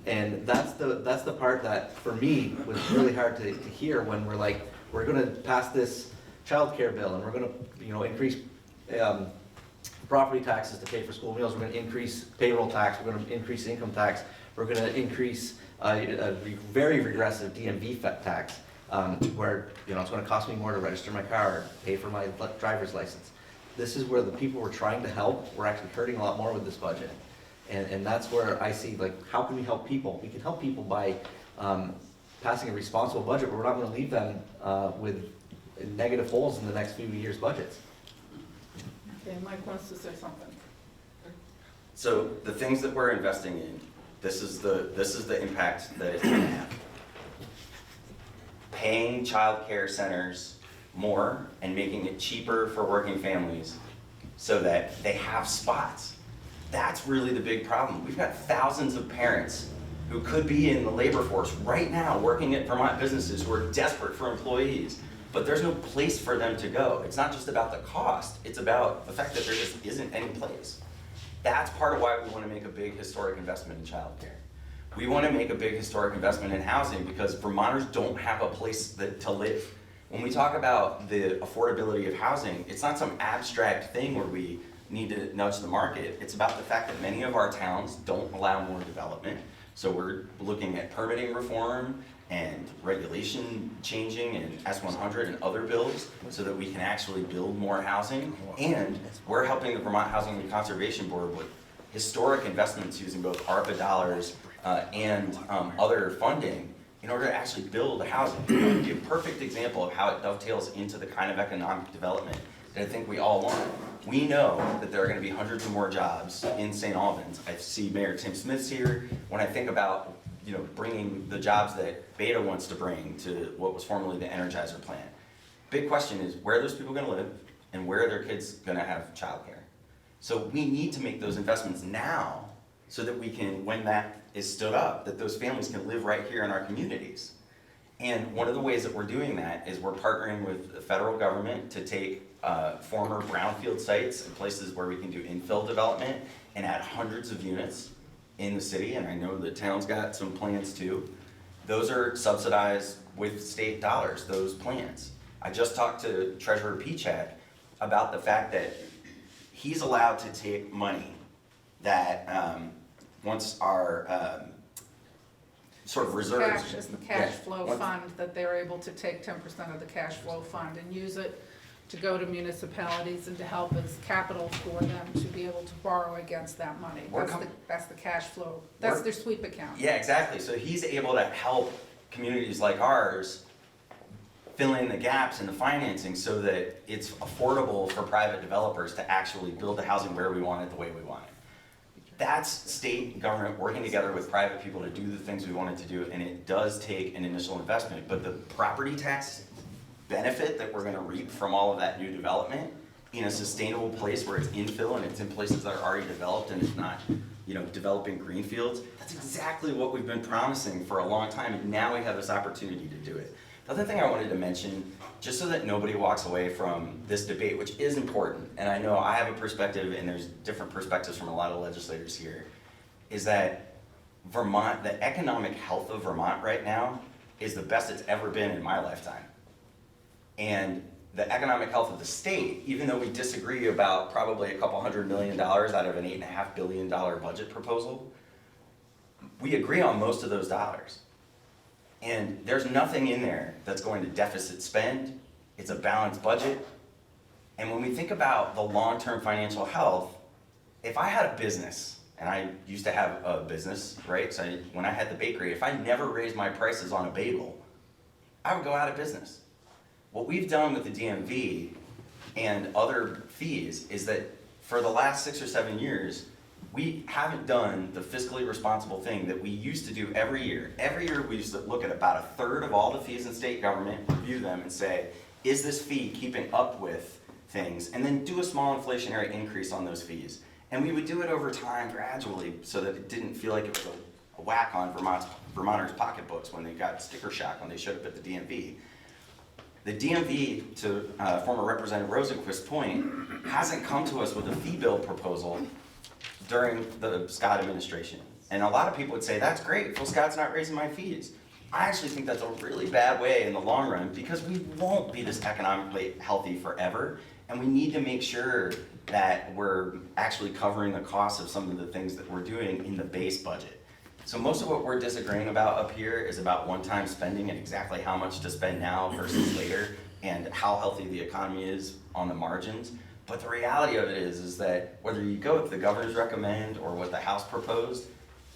And that's the part that, for me, was really hard to hear when we're like, we're gonna pass this childcare bill, and we're gonna, increase, property taxes to pay for school meals, we're gonna increase payroll tax, we're gonna increase income tax, we're gonna increase, a very regressive DMV tax, where, it's gonna cost me more to register my car, pay for my driver's license. This is where the people we're trying to help, we're actually hurting a lot more with this budget. And that's where I see, like, how can we help people? We can help people by passing a responsible budget, but we're not gonna leave them with negative holes in the next few years' budgets. Okay, Mike wants to say something. So the things that we're investing in, this is the impact that it's gonna have. Paying child care centers more and making it cheaper for working families so that they have spots. That's really the big problem. We've got thousands of parents who could be in the labor force right now working at Vermont businesses who are desperate for employees, but there's no place for them to go. It's not just about the cost, it's about the fact that there just isn't any place. That's part of why we want to make a big historic investment in childcare. We want to make a big historic investment in housing because Vermonters don't have a place to live. When we talk about the affordability of housing, it's not some abstract thing where we need to nudge the market. It's about the fact that many of our towns don't allow more development. So we're looking at permitting reform and regulation changing and S100 and other bills so that we can actually build more housing. And we're helping the Vermont Housing and Conservation Board with historic investments using both ARPA dollars and other funding in order to actually build housing. It would be a perfect example of how it dovetails into the kind of economic development that I think we all want. We know that there are going to be hundreds of more jobs in St. Albans. I see Mayor Tim Smith's here. When I think about bringing the jobs that Beta wants to bring to what was formerly the Energizer plant, big question is where are those people going to live and where are their kids going to have childcare? So we need to make those investments now so that we can, when that is stood up, that those families can live right here in our communities. And one of the ways that we're doing that is we're partnering with the federal government to take former brownfield sites and places where we can do infill development and add hundreds of units in the city, and I know the town's got some plans too. Those are subsidized with state dollars, those plans. I just talked to Treasurer Pichak about the fact that he's allowed to take money that once our sort of reserves. Cash is the cash flow fund that they're able to take 10% of the cash flow fund and use it to go to municipalities and to help as capital for them to be able to borrow against that money. That's the cash flow, that's their sweep account. Yeah, exactly. So he's able to help communities like ours fill in the gaps in the financing so that it's affordable for private developers to actually build the housing where we want it, the way we want it. That's state government working together with private people to do the things we want it to do, and it does take an initial investment, but the property tax benefit that we're gonna reap from all of that new development in a sustainable place where it's infill and it's in places that are already developed and it's not, developing greenfields, that's exactly what we've been promising for a long time, and now we have this opportunity to do it. The other thing I wanted to mention, just so that nobody walks away from this debate, which is important, and I know I have a perspective and there's different perspectives from a lot of legislators here, is that Vermont, the economic health of Vermont right now is the best it's ever been in my lifetime. And the economic health of the state, even though we disagree about probably a couple $100 million out of an $8.5 billion budget proposal, we agree on most of those dollars. And there's nothing in there that's going to deficit spend. It's a balanced budget. And when we think about the long-term financial health, if I had a business, and I used to have a business, right? So when I had the bakery, if I never raised my prices on a bagel, I would go out of business. What we've done with the DMV and other fees is that for the last 6 or 7 years, we haven't done the fiscally responsible thing that we used to do every year. Every year we used to look at about a third of all the fees in state government, review them and say, is this fee keeping up with things? And then do a small inflationary increase on those fees. And we would do it over time gradually so that it didn't feel like it was a whack on Vermonters' pocketbooks when they got sticker shock when they showed up at the DMV. The DMV, to former Representative Rosenquist's point, hasn't come to us with a fee bill proposal during the Scott administration. And a lot of people would say, that's great, Phil Scott's not raising my fees. I actually think that's a really bad way in the long run because we won't be this economically healthy forever. And we need to make sure that we're actually covering the costs of some of the things that we're doing in the base budget. So most of what we're disagreeing about up here is about one-time spending and exactly how much to spend now versus later and how healthy the economy is on the margins. But the reality of it is that whether you go with the governor's recommend or what the House proposed,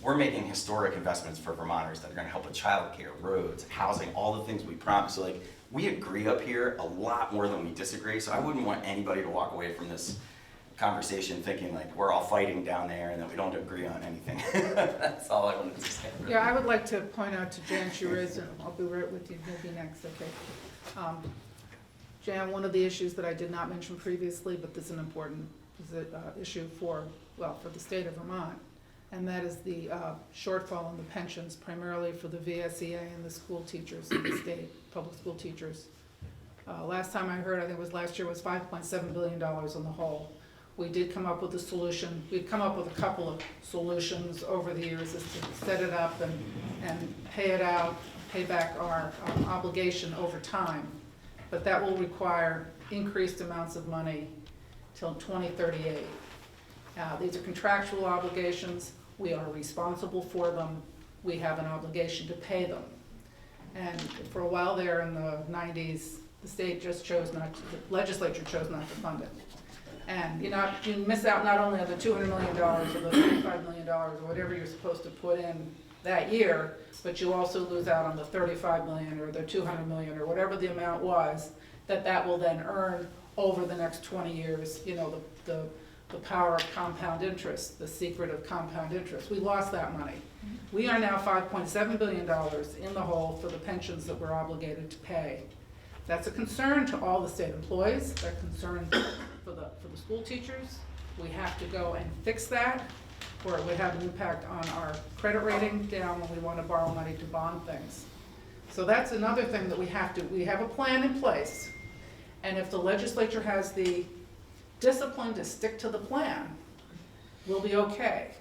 we're making historic investments for Vermonters that are gonna help with childcare, roads, housing, all the things we promised. So like, we agree up here a lot more than we disagree, so I wouldn't want anybody to walk away from this conversation thinking like we're all fighting down there and that we don't agree on anything. That's all I wanted to say. Yeah, I would like to point out to Jan Shuriz, and I'll be right with you, maybe next, okay? Jan, one of the issues that I did not mention previously, but this is an important issue for the state of Vermont, and that is the shortfall in the pensions, primarily for the VSEA and the school teachers in the state, public school teachers. Last time I heard, I think it was last year, was $5.7 billion on the whole. We did come up with a solution. We've come up with a couple of solutions over the years is to set it up and pay it out, pay back our obligation over time. But that will require increased amounts of money till 2038. These are contractual obligations. We are responsible for them. We have an obligation to pay them. And for a while there in the 90s, the state just chose not to, the legislature chose not to fund it. And you miss out not only on the $200 million or the $35 million or whatever you're supposed to put in that year, but you also lose out on the $35 million or the $200 million or whatever the amount was that will then earn over the next 20 years, the power of compound interest, the secret of compound interest. We lost that money. We are now $5.7 billion in the hole for the pensions that we're obligated to pay. That's a concern to all the state employees, that concern for the school teachers. We have to go and fix that, or it would have an impact on our credit rating down when we want to borrow money to bond things. So that's another thing that we have a plan in place, and if the legislature has the discipline to stick to the plan, we'll be okay.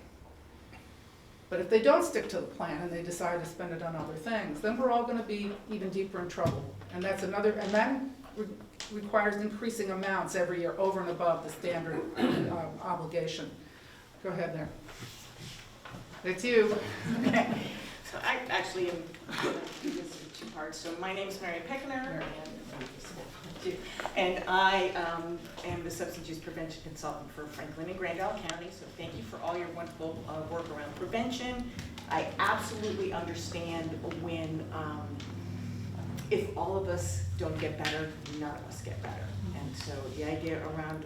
But if they don't stick to the plan and they decide to spend it on other things, then we're all going to be even deeper in trouble. And that's another, and that requires increasing amounts every year over and above the standard obligation. Go ahead there. It's you. Okay, so I actually am going to do this in two parts. So my name is Mary Peckner, and I am the substance use prevention consultant for Franklin and Grand Isle County. So thank you for all your wonderful work around prevention. I absolutely understand when, if all of us don't get better, none of us get better. And so the idea around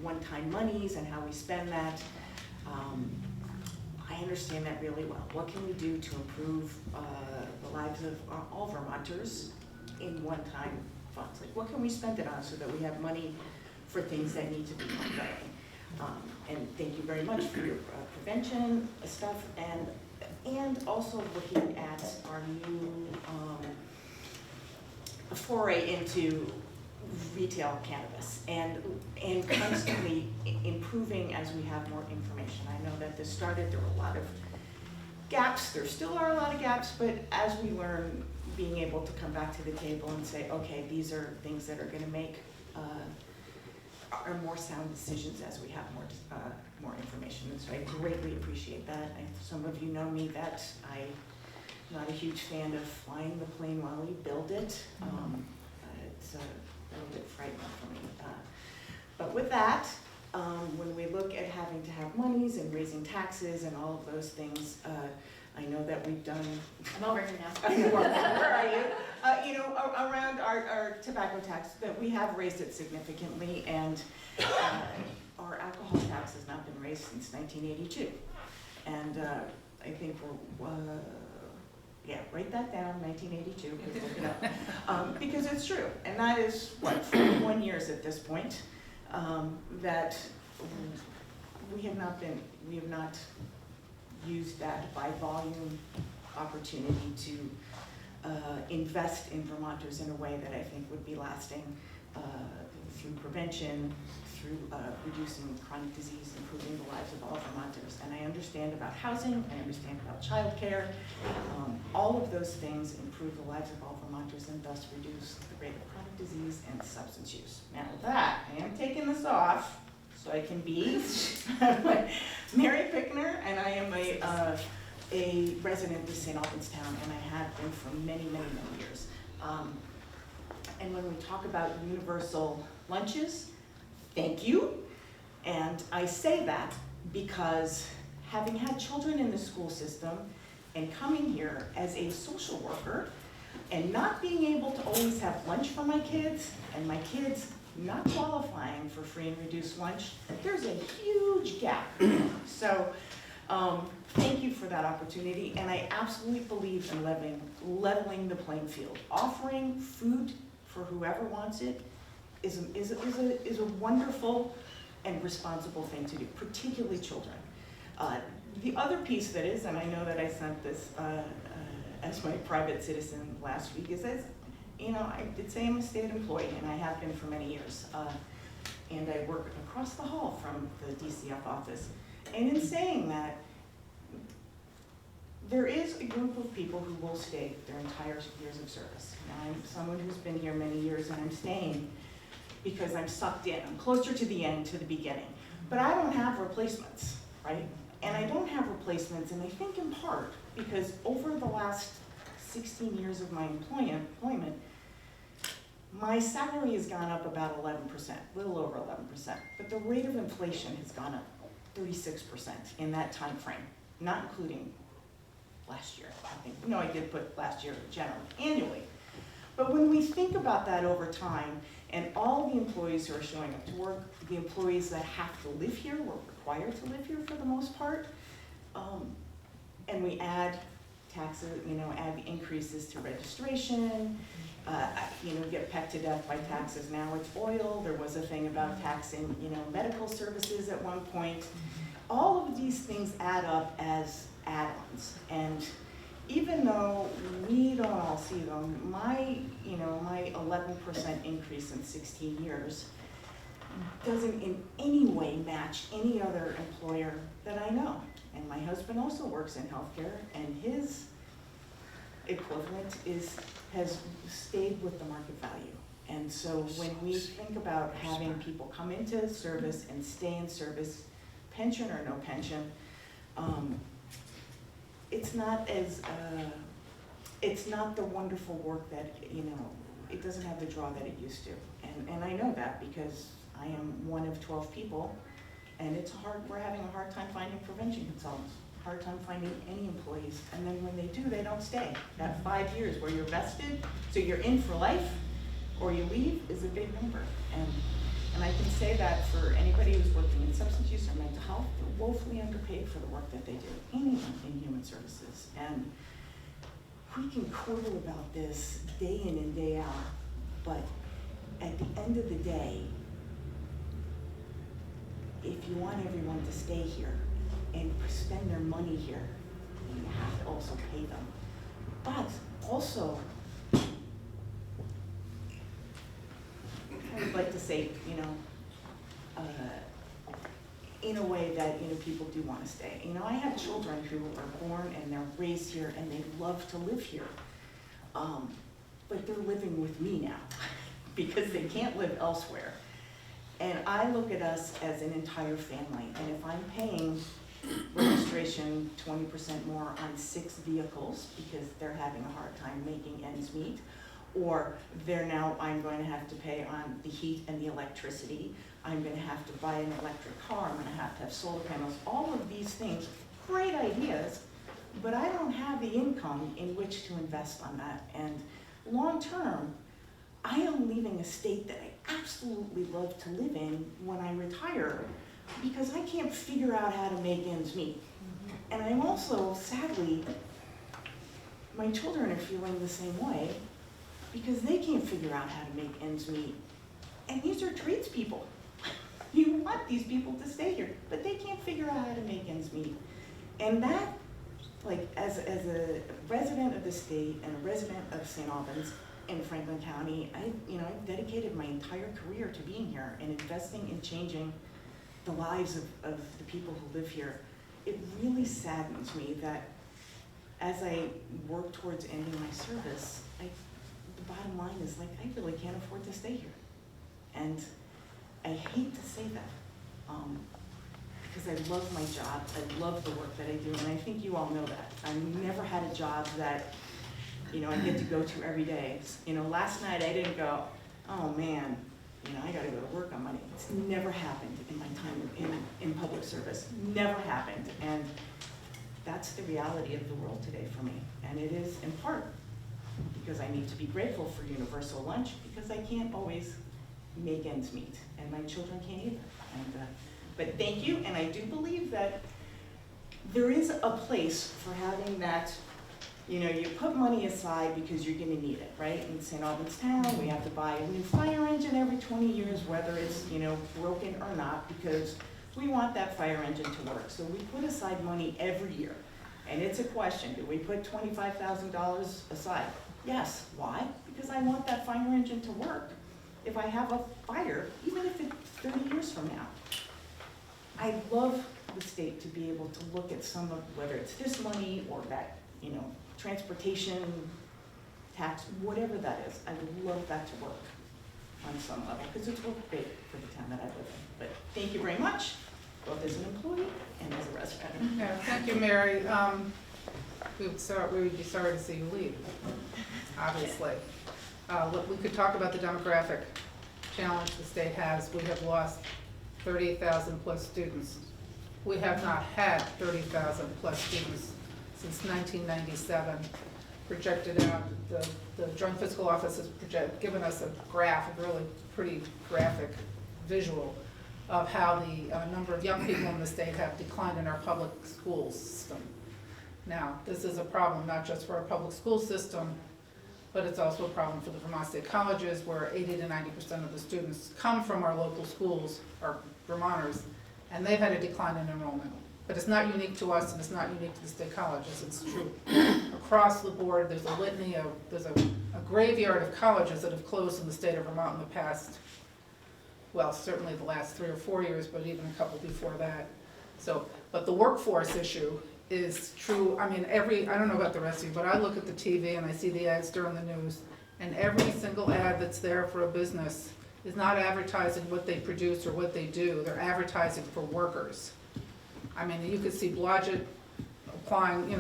one-time monies and how we spend that, I understand that really well. What can we do to improve the lives of all Vermonters in one-time funds? Like, what can we spend it on so that we have money for things that need to be ongoing? And thank you very much for your prevention stuff, and also looking at our new foray into retail cannabis and constantly improving as we have more information. I know that this started, there were a lot of gaps, there still are a lot of gaps, but as we learn, being able to come back to the table and say, okay, these are things that are gonna make are more sound decisions as we have more information. And so I greatly appreciate that. Some of you know me that I'm not a huge fan of flying the plane while you build it. It's a little bit frightening for me. But with that, when we look at having to have monies and raising taxes and all of those things, I know that we've done. I'm over here now. Where are you? Around our tobacco tax, that we have raised it significantly, and our alcohol tax has not been raised since 1982. And I think we're, write that down, 1982, because it's true. And that is, 41 years at this point, that we have not used that by volume opportunity to invest in Vermonters in a way that I think would be lasting through prevention, through reducing chronic disease, improving the lives of all Vermonters. And I understand about housing, I understand about childcare. All of those things improve the lives of all Vermonters and thus reduce the rate of chronic disease and substance use. Now with that, I am taking this off so I can be Mary Pickner, and I am a resident of St. Albans Town, and I have been for many, many, many years. And when we talk about universal lunches, thank you. And I say that because having had children in the school system and coming here as a social worker and not being able to always have lunch for my kids, and my kids not qualifying for free and reduced lunch, there's a huge gap. So thank you for that opportunity, and I absolutely believe in leveling the playing field. Offering food for whoever wants it is a wonderful and responsible thing to do, particularly children. The other piece that is, and I know that I sent this as my private citizen last week, is that, you know, I did say I'm a state employee, and I have been for many years. And I work across the hall from the DCF office. And in saying that, there is a group of people who will stay their entire years of service. Now, I'm someone who's been here many years, and I'm staying because I'm sucked in. I'm closer to the end to the beginning. But I don't have replacements, right? And I don't have replacements, and I think in part because over the last 16 years of my employment, my salary has gone up about 11%, a little over 11%. But the rate of inflation has gone up 36% in that time frame, not including last year, I think. No, I did put last year generally, annually. But when we think about that over time, and all the employees who are showing up to work, the employees that have to live here, we're required to live here for the most part, and we add taxes, you know, add the increases to registration, you know, get pecked to death by taxes. Now it's oil. There was a thing about taxing, you know, medical services at one point. All of these things add up as add-ons, and even though we don't all see them, my 11% increase in 16 years doesn't in any way match any other employer that I know. And my husband also works in healthcare, and his equivalent has stayed with the market value. And so when we think about having people come into service and stay in service, pension or no pension, it's not the wonderful work that, you know, it doesn't have the draw that it used to. And I know that because I am one of 12 people, and we're having a hard time finding prevention consultants, hard time finding any employees. And then when they do, they don't stay. That 5 years where you're vested, so you're in for life, or you leave, is a big number. And I can say that for anybody who's working in substance use or mental health, they're woefully underpaid for the work that they do, anyone in human services. And we can quibble about this day in and day out, but at the end of the day, if you want everyone to stay here and spend their money here, you have to also pay them. But also, I would like to say, you know, in a way that, you know, people do want to stay. You know, I have children who are born and they're raised here and they love to live here. But they're living with me now because they can't live elsewhere. And I look at us as an entire family. And if I'm paying registration 20% more on 6 vehicles because they're having a hard time making ends meet, or I'm going to have to pay on the heat and the electricity, I'm going to have to buy an electric car, I'm going to have solar panels, all of these things, great ideas, but I don't have the income in which to invest on that. And long term, I am leaving a state that I absolutely love to live in when I retire because I can't figure out how to make ends meet. And I'm also, sadly, my children are feeling the same way because they can't figure out how to make ends meet. And these are tradespeople. You want these people to stay here, but they can't figure out how to make ends meet. And that, like, as a resident of the state and a resident of St. Albans in Franklin County, I've dedicated my entire career to being here and investing in changing the lives of the people who live here. It really saddens me that as I work towards ending my service, the bottom line is, like, I really can't afford to stay here. And I hate to say that, because I love my job, I love the work that I do, and I think you all know that. I've never had a job that, I get to go to every day. Last night I didn't go, oh man, I gotta go to work on Monday. It's never happened in my time in public service, never happened. And that's the reality of the world today for me. And it is in part because I need to be grateful for universal lunch, because I can't always make ends meet, and my children can't either. But thank you, and I do believe that there is a place for having that, you put money aside because you're gonna need it, right? In St. Albans Town, we have to buy a new fire engine every 20 years, whether it's, broken or not, because we want that fire engine to work. So we put aside money every year. And it's a question, do we put $25,000 aside? Yes, why? Because I want that fire engine to work if I have a fire, even if it's 30 years from now. I love the state to be able to look at some of, whether it's this money or that, transportation tax, whatever that is. I would love that to work on some level, because it's worked great for the town that I live in. But thank you very much, both as an employee and as a resident. Yeah, thank you, Mary. We would be sorry to see you leave, obviously. We could talk about the demographic challenge the state has. We have lost 38,000 plus students. We have not had 30,000 plus students since 1997. Projected out, the Joint Fiscal Office has given us a graph, a really pretty graphic visual of how the number of young people in the state have declined in our public school system. Now, this is a problem not just for our public school system, but it's also a problem for the Vermont State Colleges, where 80 to 90% of the students come from our local schools, our Vermonters, and they've had a decline in enrollment. But it's not unique to us, and it's not unique to the state colleges. It's true across the board. There's a litany of, there's a graveyard of colleges that have closed in the state of Vermont in the past, well, certainly the last 3 or 4 years, but even a couple before that. So, but the workforce issue is true. I mean, I don't know about the rest of you, but I look at the TV and I see the ads during the news, and every single ad that's there for a business is not advertising what they produce or what they do. They're advertising for workers. I mean, you could see Blodgett applying,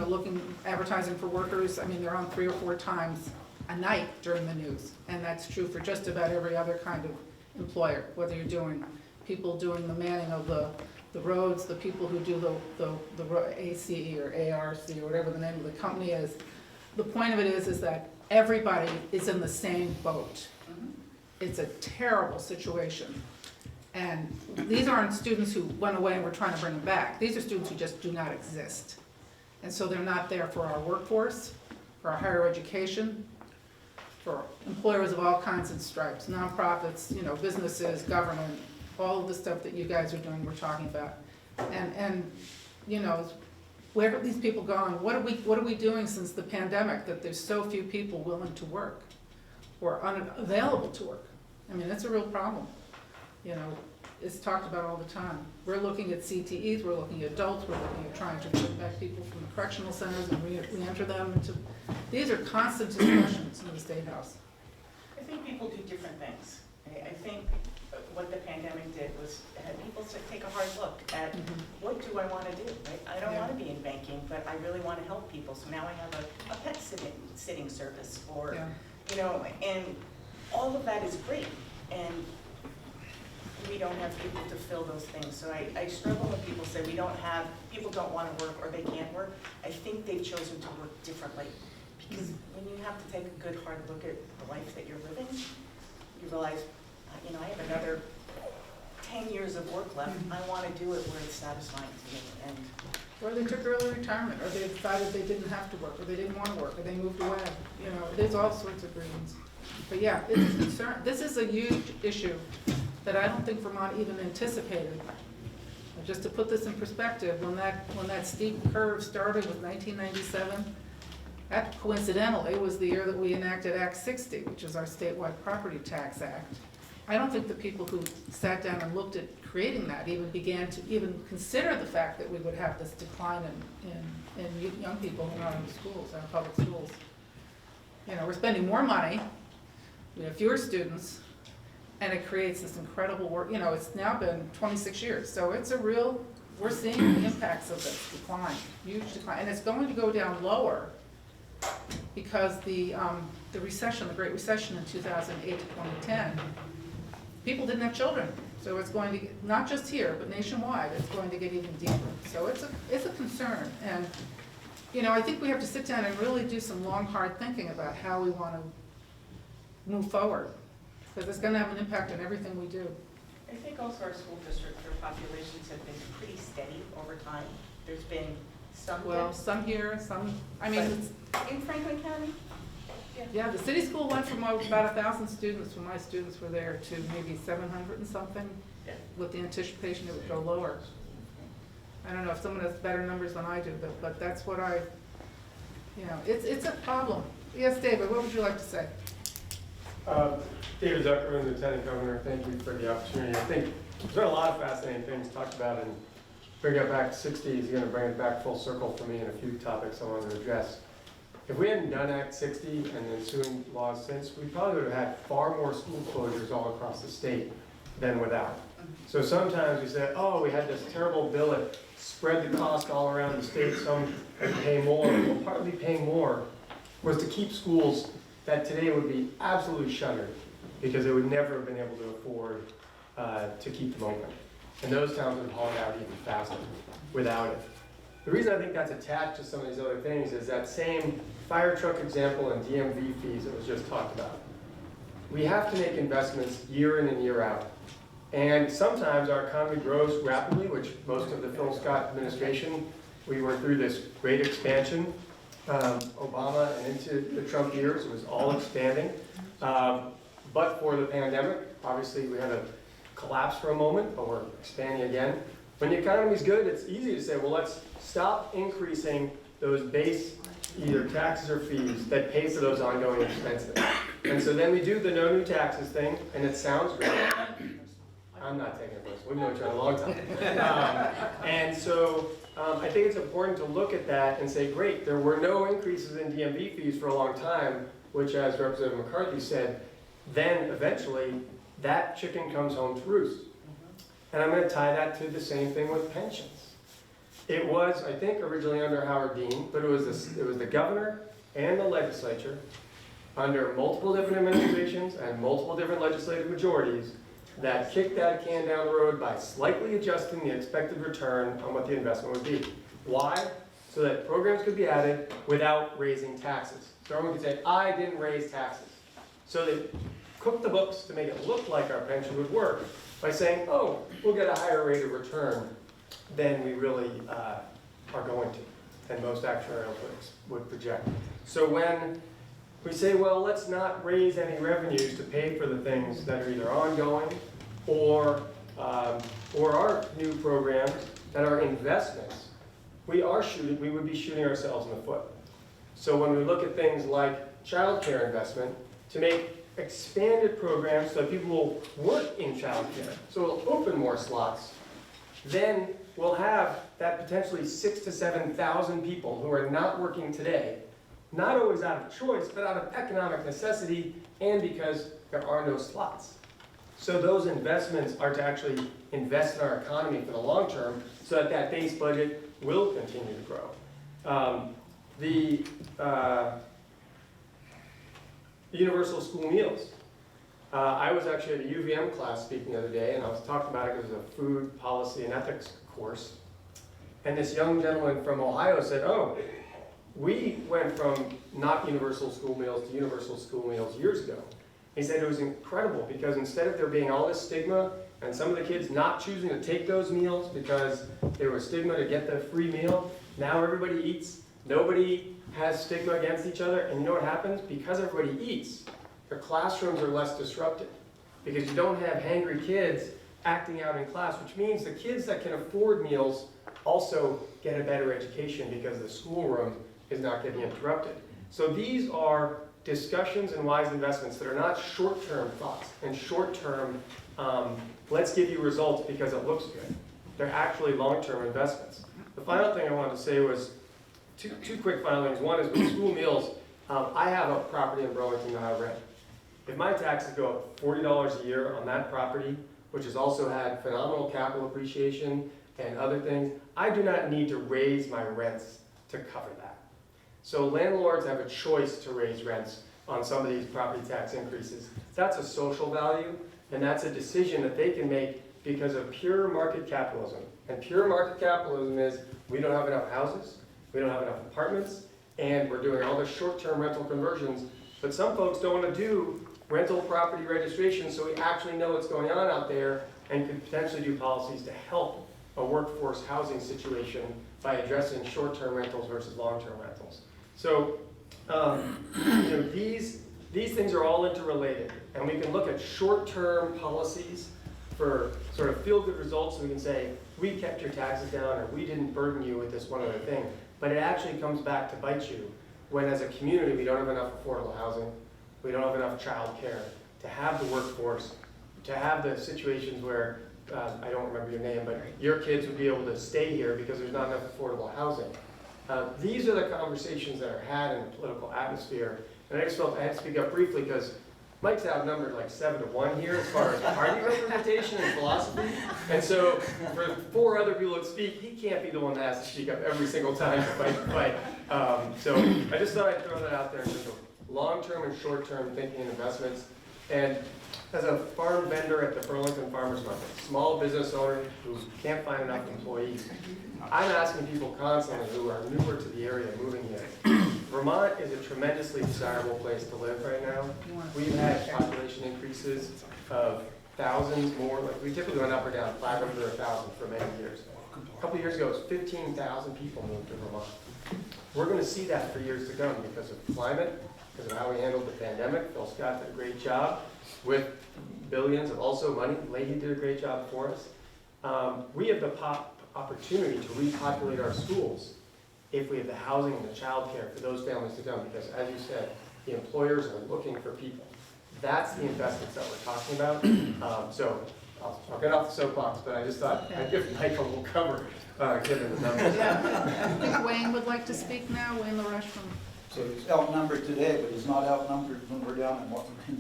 advertising for workers. I mean, they're on 3 or 4 times a night during the news. And that's true for just about every other kind of employer, whether you're doing, people doing the manning of the roads, the people who do the ACE or ARC or whatever the name of the company is. The point of it is that everybody is in the same boat. It's a terrible situation. And these aren't students who went away and we're trying to bring them back. These are students who just do not exist. And so they're not there for our workforce, for our higher education, for employers of all kinds and stripes, nonprofits, businesses, government, all of the stuff that you guys are doing, we're talking about. And where have these people gone? What are we doing since the pandemic that there's so few people willing to work or unavailable to work? I mean, that's a real problem. It's talked about all the time. We're looking at CTEs, we're looking at adults, we're looking at trying to bring back people from the correctional centers and re-enter them into, these are constant discussions in the State House. I think people do different things. I think what the pandemic did was have people take a hard look at what do I want to do, right? I don't want to be in banking, but I really want to help people. So now I have a pet sitting service, or, and all of that is great. And we don't have people to fill those things. So I struggle when people say people don't want to work or they can't work. I think they've chosen to work differently. Because when you have to take a good hard look at the life that you're living, you realize, I have another 10 years of work left. I want to do it where it's satisfying to me. And or they took early retirement, or they decided they didn't have to work, or they didn't want to work, or they moved away. There's all sorts of reasons. But yeah, it's a concern. This is a huge issue that I don't think Vermont even anticipated. Just to put this in perspective, when that steep curve started with 1997, that coincidentally was the year that we enacted Act 60, which is our statewide property tax act. I don't think the people who sat down and looked at creating that even began to even consider the fact that we would have this decline in young people who are in schools, in our public schools. You know, we're spending more money, we have fewer students, and it creates this incredible work. You know, it's now been 26 years, so it's a real, we're seeing the impacts of this decline, huge decline, and it's going to go down lower because the recession, the Great Recession in 2008 to 2010, people didn't have children. So it's going to, not just here, but nationwide, it's going to get even deeper. So it's a concern. And, you know, I think we have to sit down and really do some long, hard thinking about how we want to move forward. Because it's going to have an impact on everything we do. I think also our school districts, their populations have been pretty steady over time. There's been some Well, dips. some here, some, I mean, it's, In Franklin County? yeah, the city school went from about 1,000 students when my students were there to maybe 700 and something, Yeah. with the anticipation it would go lower. I don't know if someone has better numbers than I do, but that's what I, you know, it's a problem. Yes, David, what would you like to say? David Zuckerman, Lieutenant Governor, thank you for the opportunity. I think there's been a lot of fascinating things talked about, and bringing it back to 60 is going to bring it back full circle for me in a few topics I want to address. If we hadn't done Act 60 and the ensuing laws since, we probably would have had far more school closures all across the state than without. So sometimes we say, oh, we had this terrible bill that spread the cost all around the state, some had to pay more. Well, partly paying more was to keep schools that today would be absolutely shuttered because they would never have been able to afford to keep them open. And those towns would have hauled out even faster without it. The reason I think that's attached to some of these other things is that same fire truck example and DMV fees that was just talked about. We have to make investments year in and year out. And sometimes our economy grows rapidly, which most of the Phil Scott administration, we went through this great expansion. Obama and into the Trump years, it was all expanding. But for the pandemic, obviously we had a collapse for a moment, but we're expanding again. When the economy's good, it's easy to say, well, let's stop increasing those base either taxes or fees that pay for those ongoing expenses. And so then we do the no new taxes thing, and it sounds great. I'm not taking it personally, we've known each other a long time. And so I think it's important to look at that and say, great, there were no increases in DMV fees for a long time, which as Representative McCarthy said, then eventually that chicken comes home to roost. And I'm going to tie that to the same thing with pensions. It was, I think, originally under Howard Dean, but it was the governor and the legislature under multiple different administrations and multiple different legislative majorities that kicked that can down the road by slightly adjusting the expected return on what the investment would be. Why? So that programs could be added without raising taxes. So everyone could say, I didn't raise taxes. So they cooked the books to make it look like our pension would work by saying, oh, we'll get a higher rate of return than we really are going to, and most actuarial firms would project. So when we say, well, let's not raise any revenues to pay for the things that are either ongoing or our new programs that are investments, we would be shooting ourselves in the foot. So when we look at things like child care investment, to make expanded programs so that people will work in child care, so we'll open more slots, then we'll have that potentially 6,000 to 7,000 people who are not working today, not always out of choice, but out of economic necessity and because there are no slots. So those investments are to actually invest in our economy for the long term so that that base budget will continue to grow. The universal school meals. I was actually at a UVM class speaking the other day, and I was talking about it. It was a food policy and ethics course. And this young gentleman from Ohio said, oh, we went from not universal school meals to universal school meals years ago. He said it was incredible because instead of there being all this stigma and some of the kids not choosing to take those meals because there was stigma to get the free meal, now everybody eats. Nobody has stigma against each other. And you know what happens? Because everybody eats, their classrooms are less disrupted. because you don't have hangry kids acting out in class, which means the kids that can afford meals also get a better education because the schoolroom is not getting interrupted. So these are discussions and wise investments that are not short-term thoughts and short-term, let's give you results because it looks good. They're actually long-term investments. The final thing I wanted to say was two quick final things. One is with school meals, I have a property in Burlington that I rent. If my taxes go up $40 a year on that property, which has also had phenomenal capital appreciation and other things, I do not need to raise my rents to cover that. So landlords have a choice to raise rents on some of these property tax increases. That's a social value, and that's a decision that they can make because of pure market capitalism. And pure market capitalism is we don't have enough houses, we don't have enough apartments, and we're doing all the short-term rental conversions, but some folks don't want to do rental property registration, so we actually know what's going on out there and could potentially do policies to help a workforce housing situation by addressing short-term rentals versus long-term rentals. So, these things are all interrelated, and we can look at short-term policies for sort of feel-good results, so we can say, we kept your taxes down, or we didn't burden you with this one other thing. But it actually comes back to bite you when, as a community, we don't have enough affordable housing, we don't have enough child care to have the workforce, to have the situations where, I don't remember your name, but your kids would be able to stay here because there's not enough affordable housing. These are the conversations that are had in the political atmosphere. And I just felt I had to speak up briefly because Mike's outnumbered like 7-1 here as far as party representation and philosophy. And so for 4 other people that speak, he can't be the one that has to speak up every single time to fight the fight. So I just thought I'd throw that out there in terms of long-term and short-term thinking and investments. And as a farm vendor at the Burlington Farmers Market, small business owner who can't find enough employees, I'm asking people constantly who are newer to the area moving here. Vermont is a tremendously desirable place to live right now. We've had population increases of thousands more, like we typically went up or down 500 or 1,000 for many years. A couple of years ago, it was 15,000 people moved to Vermont. We're going to see that for years to come because of climate, because of how we handled the pandemic. Phil Scott did a great job with billions of also money. Leahy did a great job for us. We have the opportunity to repopulate our schools if we have the housing and the child care for those families to come, because as you said, the employers are looking for people. That's the investments that we're talking about. So I'll get off the soapbox, but I just thought I'd give Michael a little cover, given the numbers. Yeah, I think Wayne would like to speak now. Wayne LaRush from. So he's outnumbered today, but he's not outnumbered when we're down in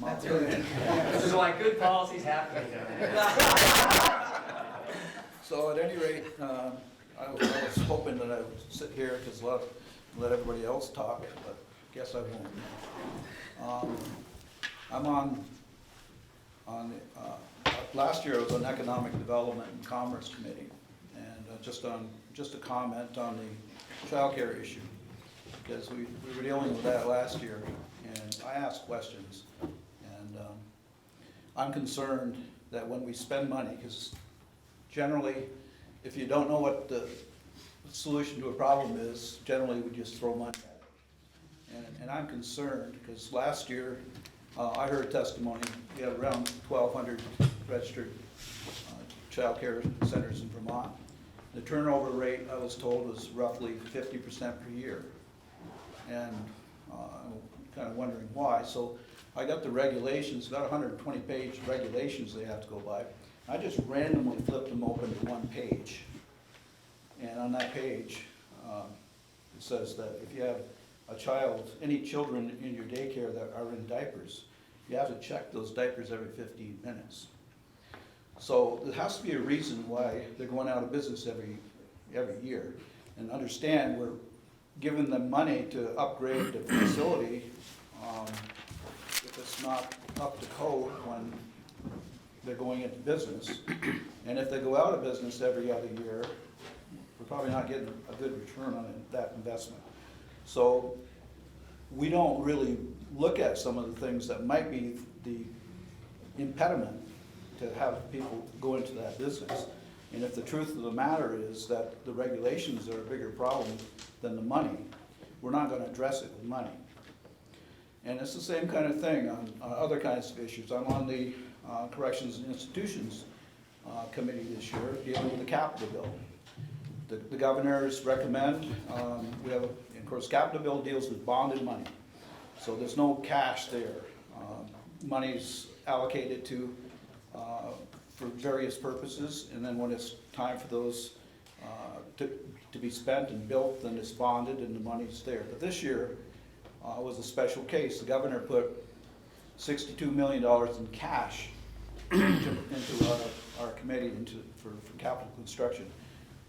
Montana. This is why good policy's happening down there. So at any rate, I was hoping that I would sit here because let everybody else talk, but guess I won't. I'm on last year I was on Economic Development and Commerce Committee, and just a comment on the child care issue, because we were dealing with that last year, and I asked questions, and I'm concerned that when we spend money, because generally, if you don't know what the solution to a problem is, generally we just throw money at it. And I'm concerned because last year I heard testimony, we had around 1,200 registered child care centers in Vermont. The turnover rate, I was told, was roughly 50% per year. And I'm kind of wondering why. So I got the regulations, about 120-page regulations they have to go by. I just randomly flipped them open to one page. And on that page, it says that if you have a child, any children in your daycare that are in diapers, you have to check those diapers every 15 minutes. So there has to be a reason why they're going out of business every year. And understand we're giving them money to upgrade the facility if it's not up to code when they're going into business. And if they go out of business every other year, we're probably not getting a good return on that investment. So we don't really look at some of the things that might be the impediment to have people go into that business. And if the truth of the matter is that the regulations are a bigger problem than the money, we're not going to address it with money. And it's the same kind of thing on other kinds of issues. I'm on the Corrections and Institutions Committee this year, dealing with the capital bill. The governors recommend, of course, capital bill deals with bonded money, so there's no cash there. Money's allocated for various purposes, and then when it's time for those to be spent and built, then it's bonded and the money's there. But this year was a special case. The governor put $62 million in cash into our committee for capital construction,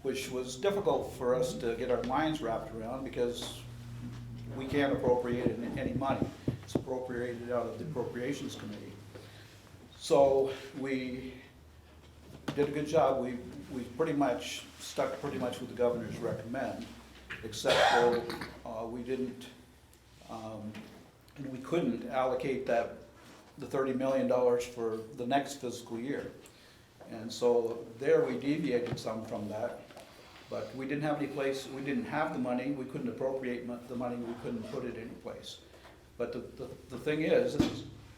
which was difficult for us to get our minds wrapped around because we can't appropriate any money. It's appropriated out of the Appropriations Committee. So we did a good job. We pretty much stuck with the governor's recommend, except for we didn't, and we couldn't allocate the $30 million for the next fiscal year. And so there we deviated some from that, but we didn't have any place, we didn't have the money, we couldn't appropriate the money, we couldn't put it in place. But the thing is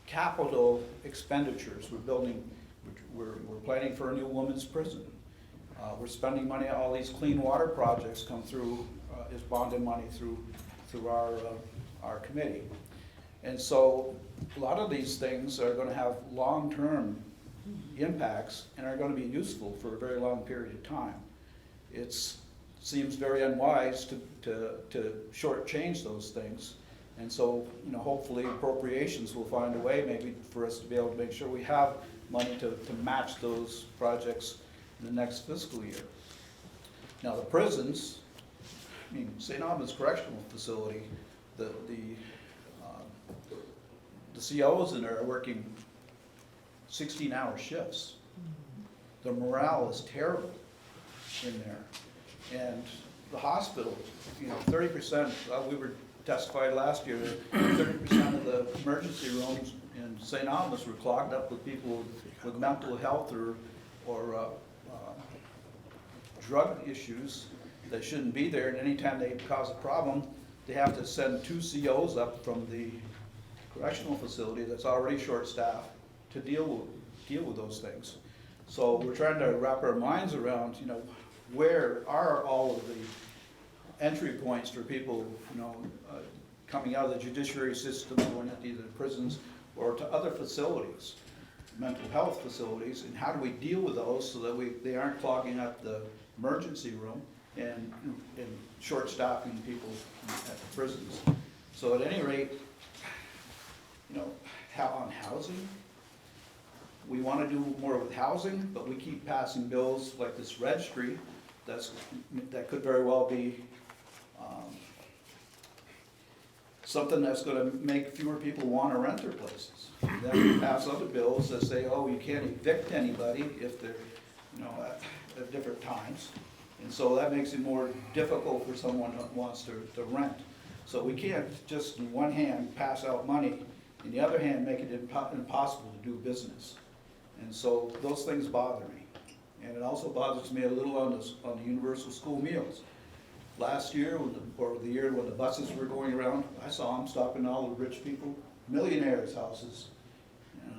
capital expenditures. We're planning for a new women's prison. We're spending money on all these clean water projects come through, is bonded money through our committee. And so a lot of these things are gonna have long-term impacts and are gonna be useful for a very long period of time. It seems very unwise to shortchange those things. And so, hopefully appropriations will find a way maybe for us to be able to make sure we have money to match those projects in the next fiscal year. Now the prisons, St. Albans Correctional Facility, the COs in there are working 16-hour shifts. The morale is terrible in there. And the hospital, 30%, we were testified last year, 30% of the emergency rooms in St. Albans were clogged up with people with mental health or drug issues that shouldn't be there. And anytime they cause a problem, they have to send 2 COs up from the correctional facility that's already short-staffed to deal with those things. So we're trying to wrap our minds around, where are all of the entry points for people, coming out of the judiciary system, going into either prisons or to other facilities, mental health facilities, and how do we deal with those so that they aren't clogging up the emergency room and short-staffing people at the prisons. So at any rate, on housing, we want to do more with housing, but we keep passing bills like this registry that could very well be something that's going to make fewer people want to rent their places. Then we pass other bills that say, oh, you can't evict anybody if they're, at different times. And so that makes it more difficult for someone who wants to rent. So we can't just, in one hand, pass out money, in the other hand, make it impossible to do business. And so those things bother me. And it also bothers me a little on the universal school meals. Last year, or the year when the buses were going around, I saw them stopping all the rich people, millionaires' houses. And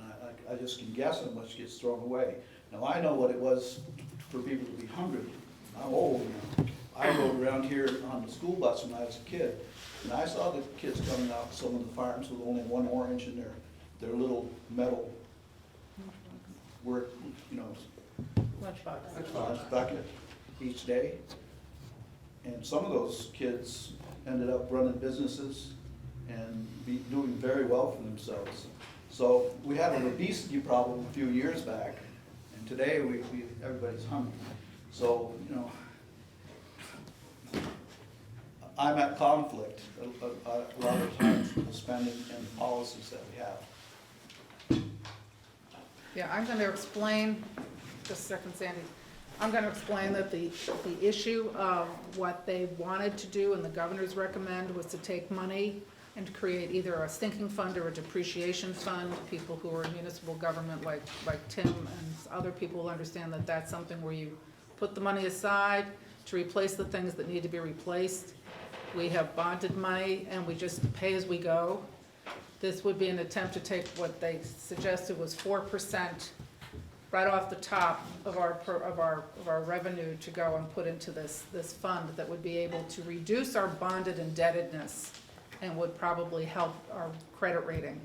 I just can guess how much gets thrown away. Now I know what it was for people to be hungry. I'm old now. I rode around here on the school bus when I was a kid, and I saw the kids coming out some of the farms with only 1 orange in their little metal lunch bucket each day. And some of those kids ended up running businesses and doing very well for themselves. So we had an obesity problem a few years back, and today everybody's hungry. So, I'm at conflict a lot of times with the spending and policies that we have. Yeah, I'm going to explain, just a second, Sandy. I'm going to explain that the issue of what they wanted to do and the governor's recommend was to take money and create either a sinking fund or a depreciation fund. People who are in municipal government like Tim and other people will understand that that's something where you put the money aside to replace the things that need to be replaced. We have bonded money and we just pay as we go. This would be an attempt to take what they suggested was 4% right off the top of our revenue to go and put into this fund that would be able to reduce our bonded indebtedness and would probably help our credit rating.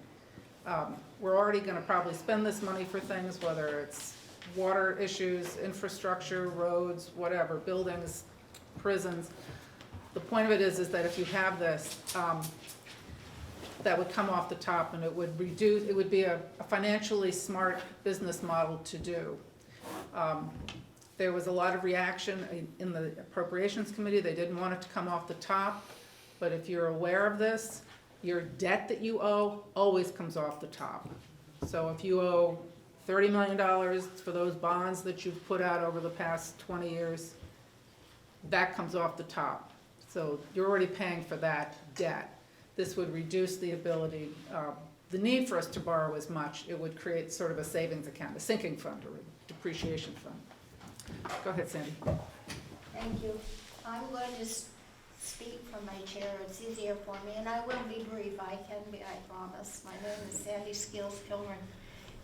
We're already gonna probably spend this money for things, whether it's water issues, infrastructure, roads, whatever, buildings, prisons. The point of it is that if you have this, that would come off the top and it would reduce, it would be a financially smart business model to do. There was a lot of reaction in the Appropriations Committee. They didn't want it to come off the top, but if you're aware of this, your debt that you owe always comes off the top. So if you owe $30 million for those bonds that you've put out over the past 20 years, that comes off the top. So you're already paying for that debt. This would reduce the ability, the need for us to borrow as much. It would create sort of a savings account, a sinking fund or a depreciation fund. Go ahead, Sandy. Thank you. I'm going to speak from my chair. It's easier for me, and I will be brief. I can be, I promise. My name is Sandy Skills Kilmer.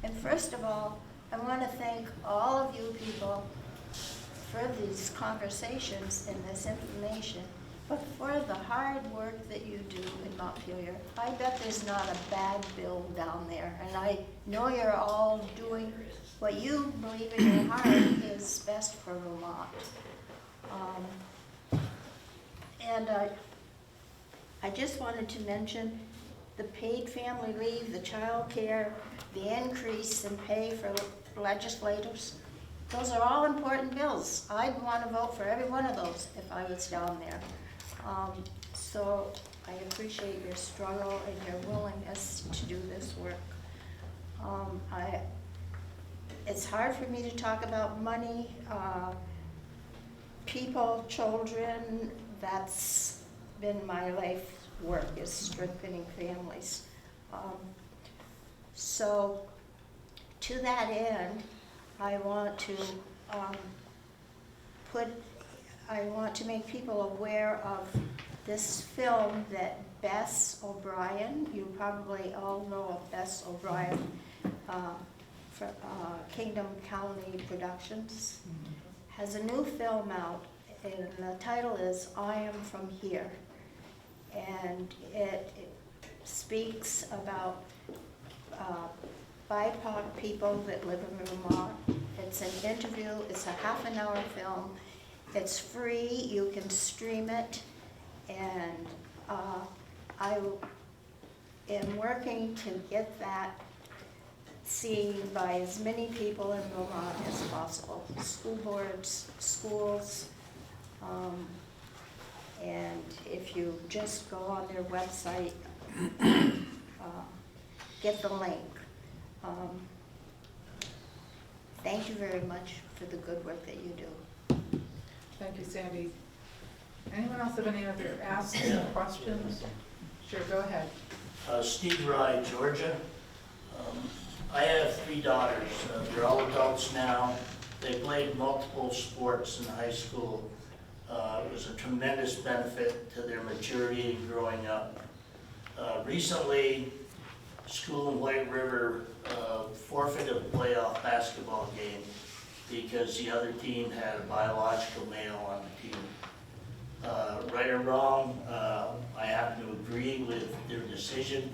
And first of all, I want to thank all of you people for these conversations and this information, but for the hard work that you do in Montpelier. I bet there's not a bad bill down there, and I know you're all doing what you believe in your heart is best for Vermont. And I just wanted to mention the paid family leave, the child care, the increase in pay for legislators. Those are all important bills. I'd want to vote for every one of those if I was down there. So I appreciate your struggle and your willingness to do this work. It's hard for me to talk about money, people, children. That's been my life work, is strengthening families. So to that end, I want to make people aware of this film that Bess O'Brien, you probably all know of Bess O'Brien, from Kingdom County Productions, has a new film out, and the title is I Am From Here. And it speaks about BIPOC people that live in Vermont. It's an interview, it's a half-an-hour film. It's free, you can stream it, and I am working to get that seen by as many people in Vermont as possible. School boards, schools, and if you just go on their website, get the link. Thank you very much for the good work that you do. Thank you, Sandy. Anyone else have any other asks or questions? Sure, go ahead. Steve Rye, Georgia. I have 3 daughters. They're all adults now. They played multiple sports in high school. It was a tremendous benefit to their maturity and growing up. Recently, school in White River forfeited a playoff basketball game because the other team had a biological male on the team. Right or wrong, I happen to agree with their decision,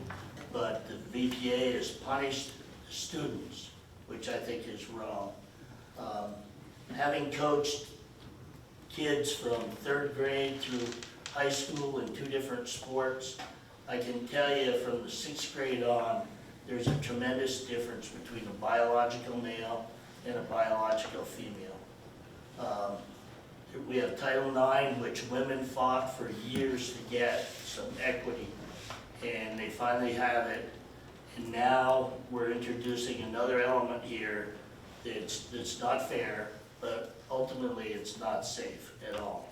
but the VPA has punished the students, which I think is wrong. Having coached kids from 3rd grade through high school in 2 different sports, I can tell you from the 6th grade on, there's a tremendous difference between a biological male and a biological female. We have Title IX, which women fought for years to get some equity, and they finally have it. And now we're introducing another element here that's not fair, but ultimately it's not safe at all.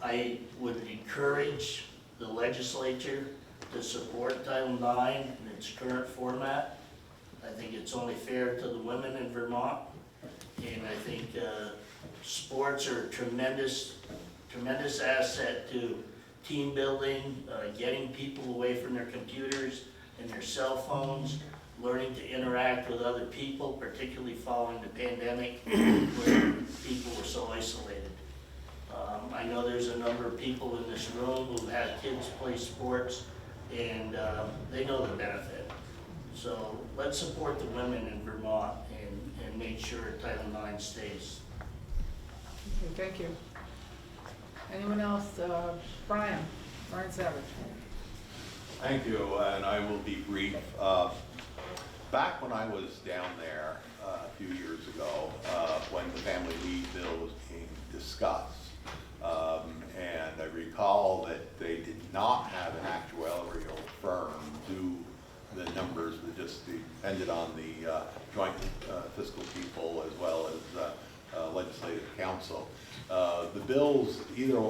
I would encourage the legislature to support Title IX in its current format. I think it's only fair to the women in Vermont, and I think sports are a tremendous asset to team building, getting people away from their computers and their cell phones, learning to interact with other people, particularly following the pandemic where people were so isolated. I know there's a number of people in this room who've had kids play sports, and they know the benefit. So let's support the women in Vermont and make sure Title IX stays. Okay, thank you. Anyone else? Brian Savage. Thank you, and I will be brief. Back when I was down there a few years ago, when the family leave bill was being discussed, and I recall that they did not have an actuarial firm do the numbers that just depended on the joint fiscal people as well as legislative council. The bills, either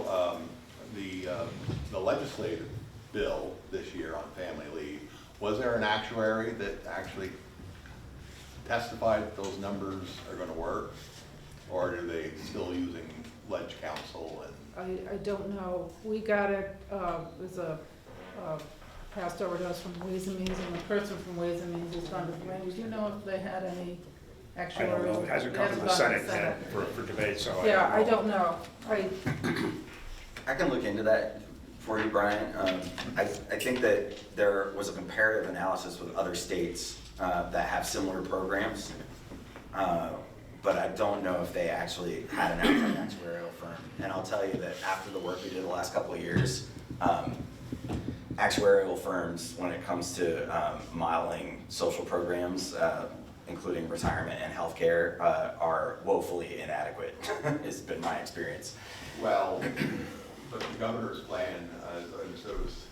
the legislative bill this year on family leave, was there an actuary that actually testified that those numbers are going to work, or are they still using ledge council? And I don't know. We got it, as a passed over to us from Ways and Means, and the person from Ways and Means has gone to the Would you know if they had any I actuarial? don't know, it hasn't come to the Senate yet for debate, so I don't know. I can look into that for you, Brian. I think that there was a comparative analysis with other states that have similar programs, but I don't know if they actually had an outside actuarial firm. And I'll tell you that after the work we did the last couple of years, actuarial firms, when it comes to modeling social programs, including retirement and healthcare, are woefully inadequate. It's been my experience. well, but the governor's plan, as I understood, was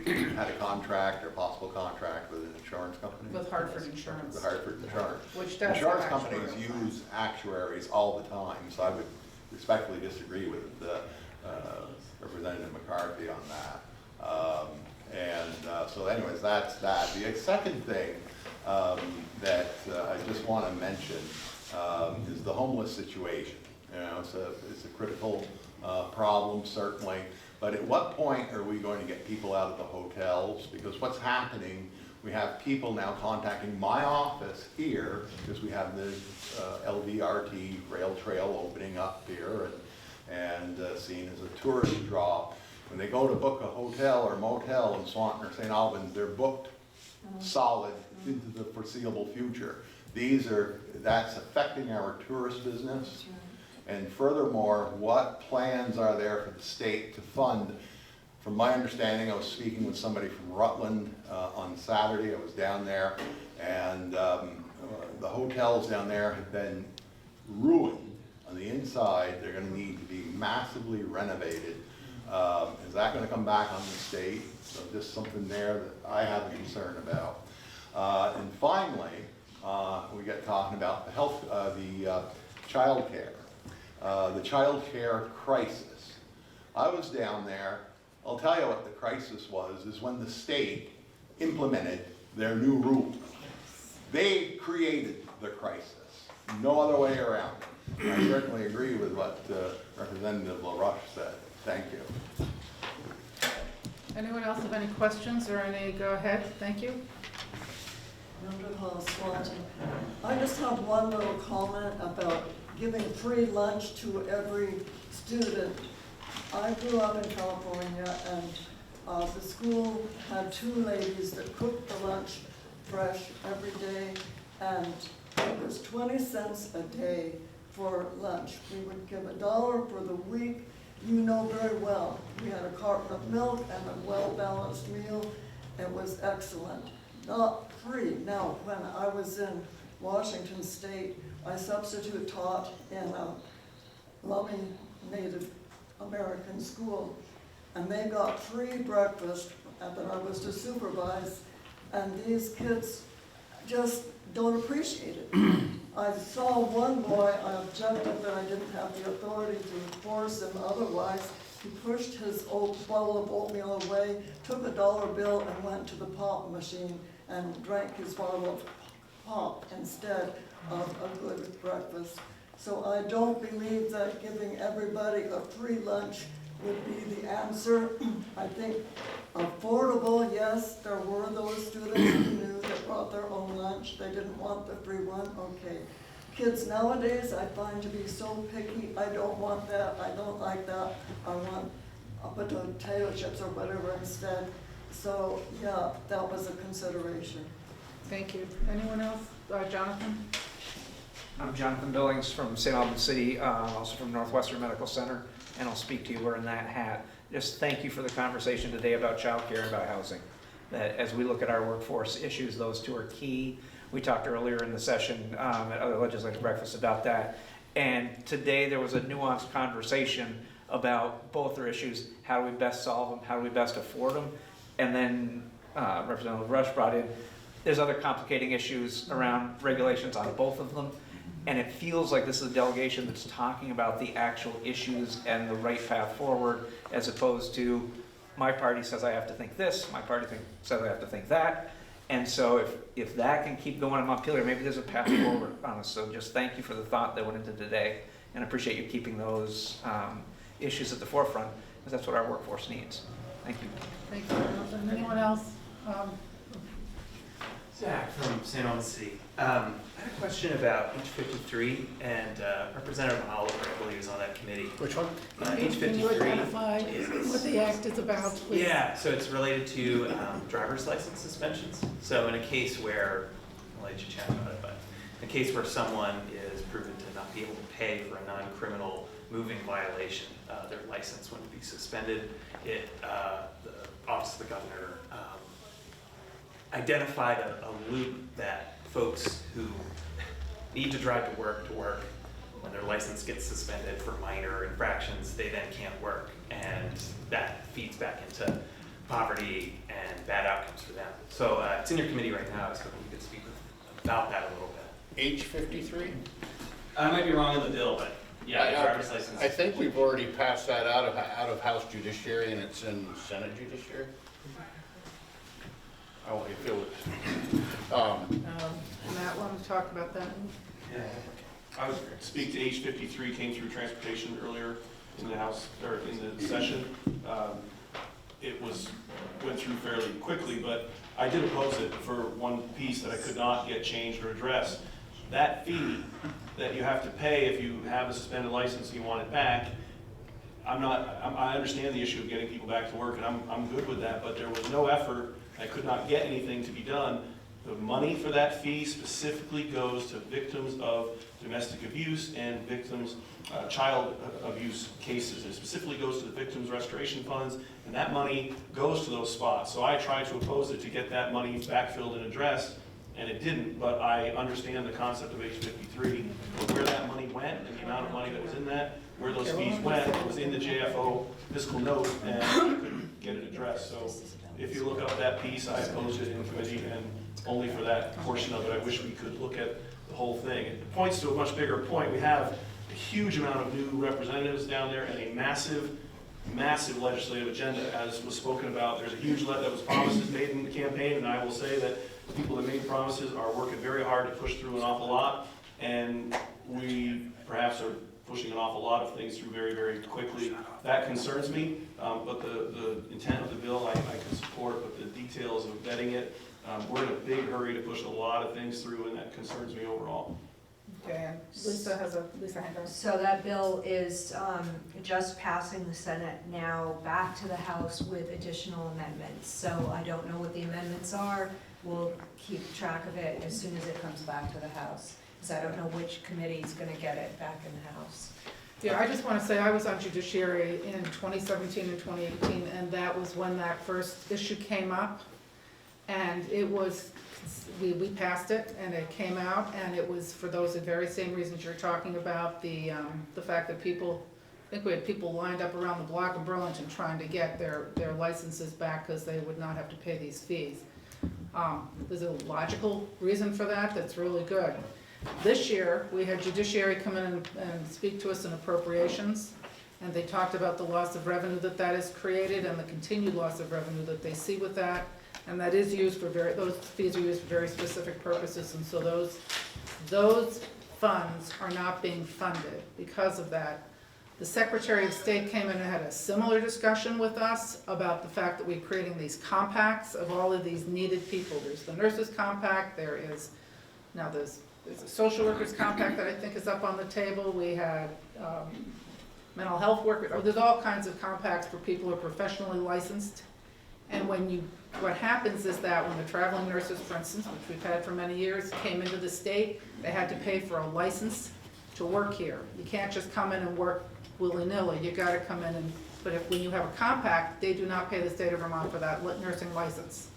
you had a contract or possible contract with an insurance company? With Hartford Insurance. The Hartford Insurance. Which does Insurance have companies actuarial. use actuaries all the time, so I would respectfully disagree with Representative McCarthy on that. So anyways, that's that. The second thing that I just want to mention is the homeless situation. You know, it's a critical problem, certainly. But at what point are we going to get people out of the hotels? Because what's happening, we have people now contacting my office here, because we have the LVRT rail trail opening up here and seen as a tourist draw. When they go to book a hotel or motel in Swanton or St. Albans, they're booked solid into the foreseeable future. That's affecting our tourist business. And furthermore, what plans are there for the state to fund? From my understanding, I was speaking with somebody from Rutland on Saturday. I was down there, and the hotels down there have been ruined on the inside. They're going to need to be massively renovated. Is that going to come back on the state? So just something there that I have a concern about. And finally, we get talking about the health, the child care. The child care crisis. I was down there. I'll tell you what the crisis was, is when the state implemented their new rules. They created the crisis. No other way around it. And I certainly agree with what Representative LaRoche said. Thank you. Anyone else have any questions or any, go ahead, thank you. Mildred Hall, Swanton. I just have one little comment about giving free lunch to every student. I grew up in California, and the school had two ladies that cooked the lunch fresh every day, and it was 20 cents a day for lunch. We would give $1 for the week. You know very well, we had a carton of milk and a well-balanced meal. It was excellent. Not free. Now, when I was in Washington State, I substitute taught in a loving Native American school, and they got free breakfast that I was to supervise, and these kids just don't appreciate it. I saw one boy, I objected, but I didn't have the authority to force him otherwise. He pushed his old bottle of oatmeal away, took a dollar bill, and went to the pop machine and drank his bottle of pop instead of a good breakfast. So I don't believe that giving everybody a free lunch would be the answer. I think affordable, yes, there were those students who knew that brought their own lunch, they didn't want the free one, okay. Kids nowadays, I find to be so picky, I don't want that, I don't like that, I want potato chips or whatever instead. So, yeah, that was a consideration. Thank you. Anyone else? Jonathan? I'm Jonathan Billings from St. Albans City, also from Northwestern Medical Center, and I'll speak to you wearing that hat. Just thank you for the conversation today about childcare and about housing. That as we look at our workforce issues, those two are key. We talked earlier in the session at other legislative breakfasts about that. And today there was a nuanced conversation about both their issues. How do we best solve them? How do we best afford them? And then Representative Rush brought in, there's other complicating issues around regulations on both of them. And it feels like this is a delegation that's talking about the actual issues and the right path forward, as opposed to my party says I have to think this, my party says I have to think that. And so if that can keep going in Montpelier, maybe there's a path forward on this. So just thank you for the thought that went into today, and appreciate you keeping those issues at the forefront, because that's what our workforce needs. Thank you. Thank you, Jonathan. Anyone else? Zach from St. Albans City. I had a question about H53 and Representative Oliver, I believe, is on that committee. Which one? H53. Can you identify what the act is about, please? Yeah, so it's related to driver's license suspensions. So in a case where, I'll let you chat about it, but in a case where someone is proven to not be able to pay for a non-criminal moving violation, their license wouldn't be suspended. The Office of the Governor identified a loop that folks who need to drive to work, when their license gets suspended for minor infractions, they then can't work. And that feeds back into poverty and bad outcomes for them. So it's in your committee right now. I was hoping you could speak about that a little bit. H53? I might be wrong on the bill, but yeah, driver's license. I think we've already passed that out of House Judiciary, and it's in Senate Judiciary. I want you to feel it. Matt, want to talk about that? Yeah. I would speak to H53, came through transportation earlier in the House, or in the session. It went through fairly quickly, but I did oppose it for one piece that I could not get changed or addressed. That fee that you have to pay if you have a suspended license and you want it back, I understand the issue of getting people back to work, and I'm good with that, but there was no effort. I could not get anything to be done. The money for that fee specifically goes to victims of domestic abuse and victims, child abuse cases. It specifically goes to the victims' restoration funds, and that money goes to those spots. So I tried to oppose it to get that money backfilled and addressed, and it didn't, but I understand the concept of H53, where that money went and the amount of money that was in that, where those fees went, was in the JFO fiscal note, and I couldn't get it addressed. So if you look up that piece, I opposed it in committee, and only for that portion of it. I wish we could look at the whole thing. It points to a much bigger point. We have a huge amount of new representatives down there and a massive, massive legislative agenda, as was spoken about. There's a huge that was promises made in the campaign, and I will say that the people that made promises are working very hard to push through an awful lot, and we perhaps are pushing an awful lot of things through very, very quickly. That concerns me, but the intent of the bill I can support, but the details of vetting it, we're in a big hurry to push a lot of things through, and that concerns me overall. Okay, and Lisa has a hand up. So that bill is just passing the Senate now, back to the House with additional amendments. So I don't know what the amendments are. We'll keep track of it as soon as it comes back to the House, because I don't know which committee is going to get it back in the House. Yeah, I just want to say I was on Judiciary in 2017 and 2018, and that was when that first issue came up. And it was, we passed it, and it came out, and it was for those very same reasons you're talking about, the fact that people, I think we had people lined up around the block in Burlington trying to get their licenses back because they would not have to pay these fees. There's a logical reason for that that's really good. This year, we had Judiciary come in and speak to us in appropriations, and they talked about the loss of revenue that has created and the continued loss of revenue that they see with that. And that is used for those fees are used for very specific purposes, and so those funds are not being funded because of that. The Secretary of State came in and had a similar discussion with us about the fact that we're creating these compacts of all of these needed people. There's the nurses compact, there's a social workers compact that I think is up on the table. We had mental health workers, there's all kinds of compacts for people who are professionally licensed. And what happens is that when the traveling nurses, for instance, which we've had for many years, came into the state, they had to pay for a license to work here. You can't just come in and work willy-nilly, you gotta come in but when you have a compact, they do not pay the state of Vermont for that nursing license.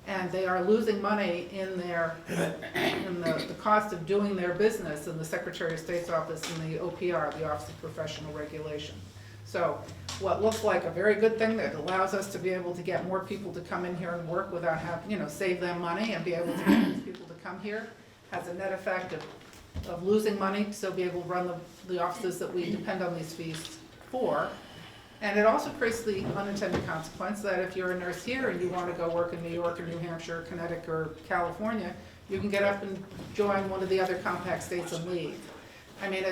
And they are losing money in the cost of doing their business in the Secretary of State's office and the OPR, the Office of Professional Regulation. So what looks like a very good thing that allows us to be able to get more people to come in here and work without having, save them money and be able to get these people to come here, has a net effect of losing money, so be able to run the offices that we depend on these fees for. And it also creates the unintended consequence that if you're a nurse here and you want to go work in New York or New Hampshire, Connecticut or California, you can get up and join one of the other compact states and leave. I mean,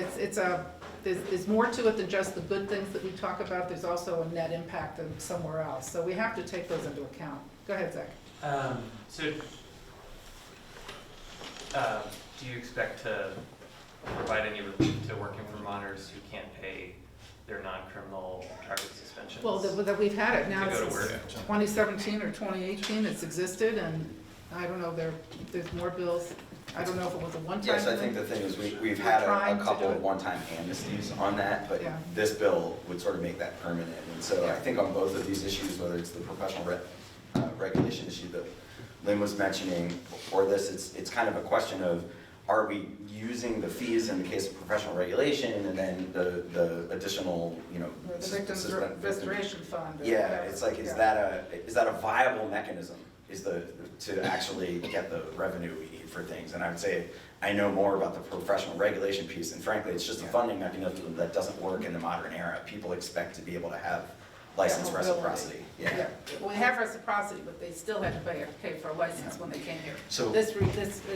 there's more to it than just the good things that we talk about. There's also a net impact of somewhere else. So we have to take those into account. Go ahead, Zach. Do you expect to provide any relief to working Vermonters who can't pay their non-criminal driving suspensions? Well, that we've had it now to go to since work? 2017 or 2018. It's existed, and I don't know, there's more bills. I don't know if it was a one-time thing. Yes, I think the thing is we've had a couple of one-time amnesties on that, but this bill would sort of make that permanent. And so I think on both of these issues, whether it's the professional regulation issue that Lynn was mentioning, or this, it's kind of a question of, are we using the fees in the case of professional regulation and then the additional, The Victims Restoration Fund. Yeah, it's like, is that a viable mechanism? To actually get the revenue we need for things? And I would say I know more about the professional regulation piece, and frankly, it's just a funding mechanism that doesn't work in the modern era. People expect to be able to have license reciprocity. Yeah. Well, we have reciprocity, but they still had to pay for a license when they came here. So this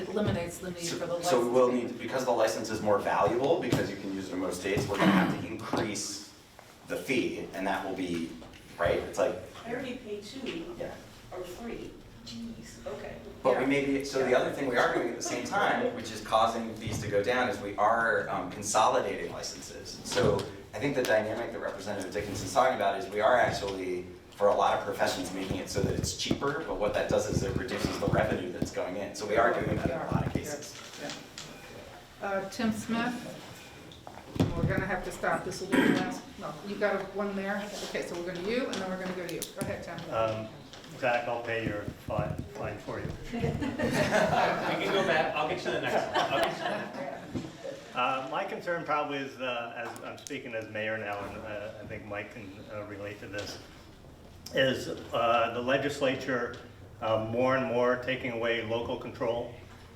eliminates the need for the license. So we'll need, because the license is more valuable, because you can use it in most states, we're gonna have to increase the fee, and that will be, right? It's like, I already paid 2 or 3. Jeez, okay. but we may be, so the other thing we are doing at the same time, which is causing fees to go down, is we are consolidating licenses. So I think the dynamic that Representative Dickinson's talking about is we are actually, for a lot of professions, making it so that it's cheaper, but what that does is it reduces the revenue that's going in. So we are doing that in a lot of cases. Tim Smith, we're gonna have to stop. This will be the last, no, you got one there? Okay, so we're gonna you, and then we're gonna go to you. Go ahead, Tim. Zach, I'll pay your fine for you. We can go back, I'll get you the next one. My concern probably is, as I'm speaking as mayor now, and I think Mike can relate to this, is the legislature more and more taking away local control.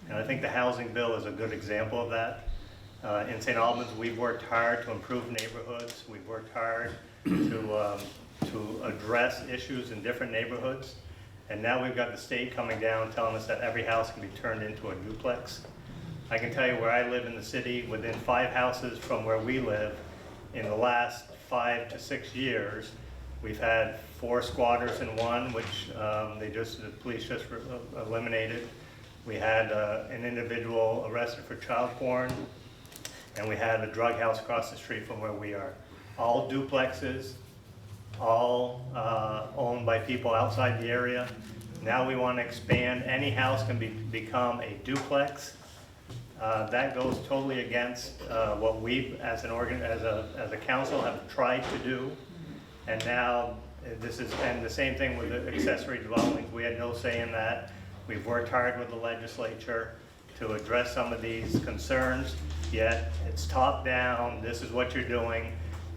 And I think the housing bill is a good example of that. In St. Albans, we've worked hard to improve neighborhoods. We've worked hard to address issues in different neighborhoods. And now we've got the state coming down telling us that every house can be turned into a duplex. I can tell you where I live in the city, within 5 houses from where we live, in the last 5 to 6 years, we've had 4 squatters in one, which the police just eliminated. We had an individual arrested for child porn, and we had a drug house across the street from where we are. All duplexes, all owned by people outside the area. Now we want to expand. Any house can become a duplex. That goes totally against what we, as a council, have tried to do. And now and the same thing with the accessory dwellings. We had no say in that. We've worked hard with the legislature to address some of these concerns, yet it's top down. This is what you're doing.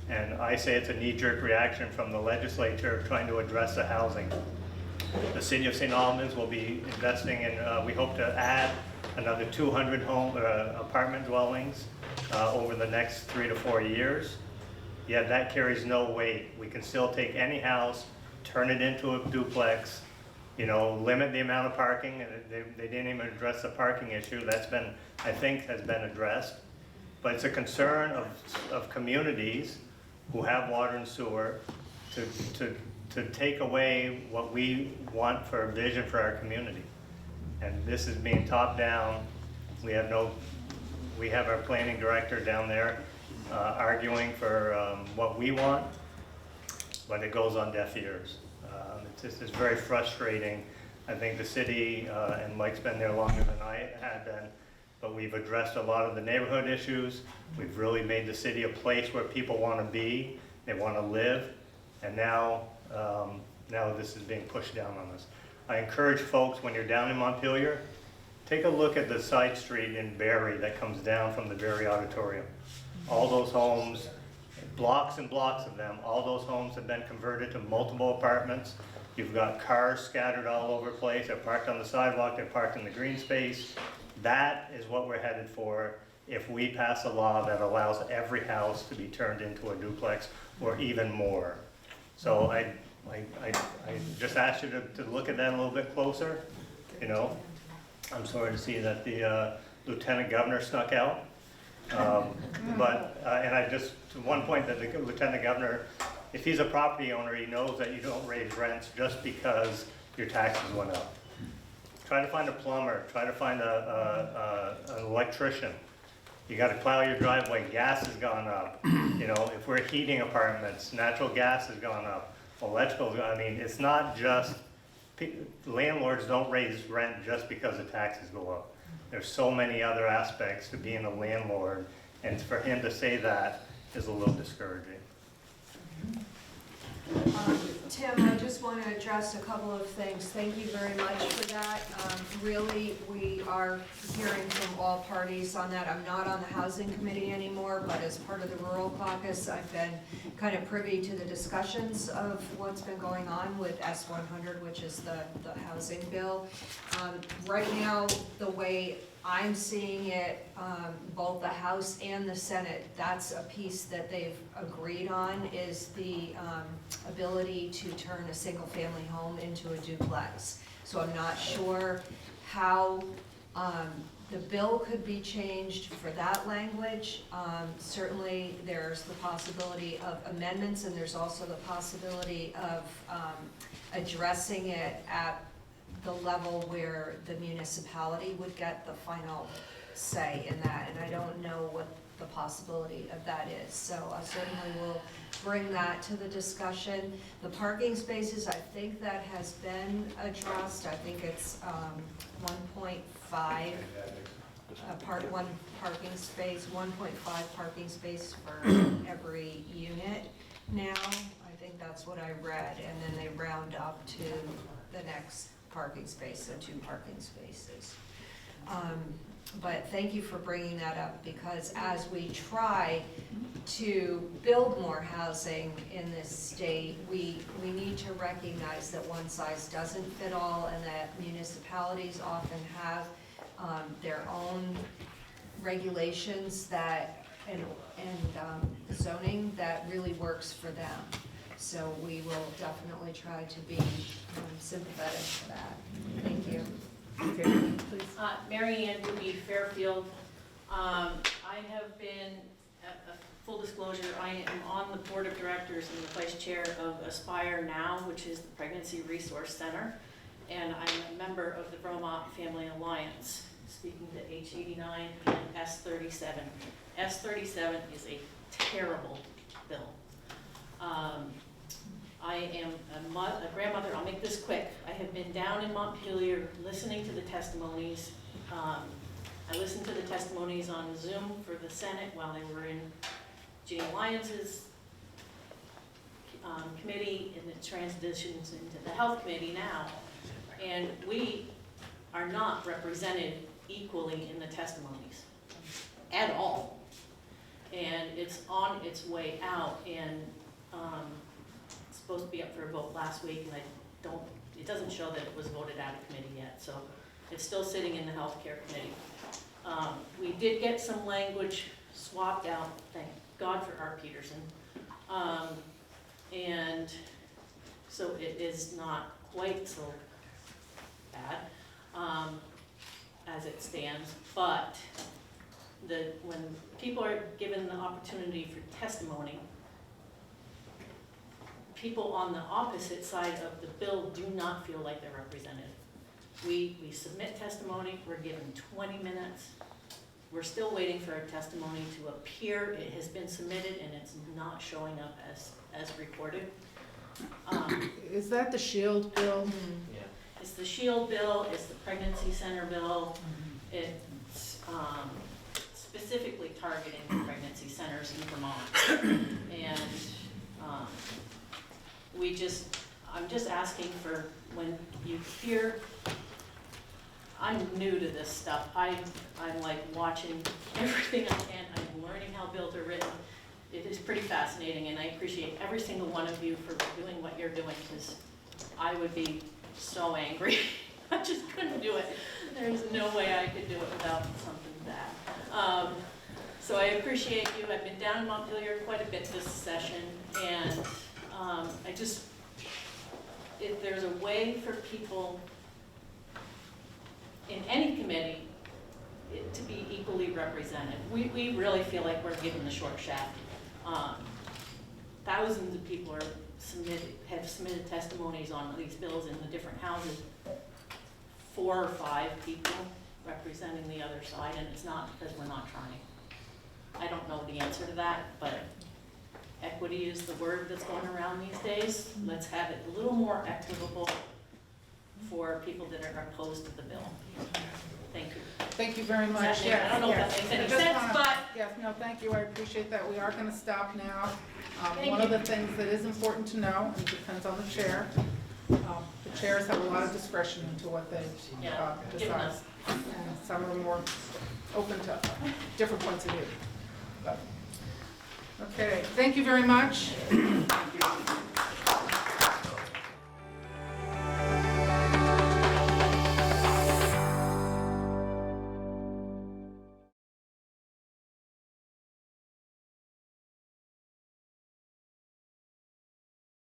And I say it's a knee-jerk reaction from the legislature trying to address the housing. The city of St. Albans will be investing in, we hope to add another 200 apartment dwellings over the next 3 to 4 years. Yet that carries no weight. We can still take any house, turn it into a duplex, limit the amount of parking. They didn't even address the parking issue. That's been, I think, has been addressed. But it's a concern of communities who have water and sewer to take away what we want for a vision for our community. And this is being top down. We have our planning director down there arguing for what we want, but it goes on deaf ears. It's very frustrating. I think the city, and Mike's been there longer than I had been, but we've addressed a lot of the neighborhood issues. We've really made the city a place where people want to be, they want to live, and now this is being pushed down on us. I encourage folks, when you're down in Montpelier, take a look at the side street in Barry that comes down from the Barry Auditorium. All those homes, blocks and blocks of them, all those homes have been converted to multiple apartments. You've got cars scattered all over the place. They're parked on the sidewalk, they're parked in the green space. That is what we're headed for if we pass a law that allows every house to be turned into a duplex or even more. So I just ask you to look at that a little bit closer. You know, I'm sorry to see that the Lieutenant Governor snuck out. And I just, to one point, that the Lieutenant Governor, if he's a property owner, he knows that you don't raise rents just because your taxes went up. Try to find a plumber, try to find an electrician. You gotta plow your driveway, gas has gone up. You know, if we're heating apartments, natural gas has gone up. Electrical, I mean, it's not just, landlords don't raise rent just because the taxes go up. There's so many other aspects to being a landlord, and for him to say that is a little discouraging. Tim, I just want to address a couple of things. Thank you very much for that. Really, we are hearing from all parties on that. I'm not on the housing committee anymore, but as part of the rural caucus, I've been kind of privy to the discussions of what's been going on with S100, which is the housing bill. Right now, the way I'm seeing it, both the House and the Senate, that's a piece that they've agreed on, is the ability to turn a single-family home into a duplex. So I'm not sure how the bill could be changed for that language. Certainly, there's the possibility of amendments, and there's also the possibility of addressing it at the level where the municipality would get the final say in that, and I don't know what the possibility of that is. So I certainly will bring that to the discussion. The parking spaces, I think that has been addressed. I think it's 1.5 one parking space, 1.5 parking space for every unit now. I think that's what I read, and then they round up to the next parking space, so 2 parking spaces. But thank you for bringing that up, because as we try to build more housing in this state, we need to recognize that one size doesn't fit all, and that municipalities often have their own regulations that and zoning that really works for them. So we will definitely try to be sympathetic to that. Thank you. Okay, please. Mary Ann Doobie Fairfield. I have been, full disclosure, I am on the board of directors and the vice chair of Aspire Now, which is the Pregnancy Resource Center, and I'm a member of the Vermont Family Alliance, speaking to H89 and S37. S37 is a terrible bill. I am a grandmother, I'll make this quick. I have been down in Montpelier listening to the testimonies. I listened to the testimonies on Zoom for the Senate while they were in Jane Lyons's committee, and it transitions into the health committee now. And we are not represented equally in the testimonies at all. And it's on its way out, and it's supposed to be up for a vote last week, and it doesn't show that it was voted out of committee yet, so it's still sitting in the healthcare committee. We did get some language swapped out, thank God for Art Peterson. And so it is not quite so bad as it stands, but when people are given the opportunity for testimony, people on the opposite side of the bill do not feel like they're represented. We submit testimony, we're given 20 minutes. We're still waiting for our testimony to appear. It has been submitted and it's not showing up as recorded. Is that the SHIELD bill? Yeah. It's the SHIELD bill, it's the pregnancy center bill. It's specifically targeting the pregnancy centers in Vermont. And I'm just asking for when you hear, I'm new to this stuff. I'm like watching everything I can. I'm learning how bills are written. It is pretty fascinating, and I appreciate every single one of you for doing what you're doing, because I would be so angry. I just couldn't do it. There's no way I could do it without something bad. So I appreciate you. I've been down in Montpelier quite a bit this session, and if there's a way for people in any committee to be equally represented. We really feel like we're given the short shaft. Thousands of people have submitted testimonies on these bills in the different houses. 4 or 5 people representing the other side, and it's not because we're not trying. I don't know the answer to that, but equity is the word that's going around these days. Let's have it a little more equitable for people that are opposed to the bill. Thank you. Thank you very much. I don't know if that makes any sense, but. Yes, no, thank you, I appreciate that. We are gonna stop now. Thank One of you. the things that is important to know, and it depends on the chair, the chairs have a lot of discretion into what they Given decide. us. And some are more open to different points of view. But, okay, thank you very much.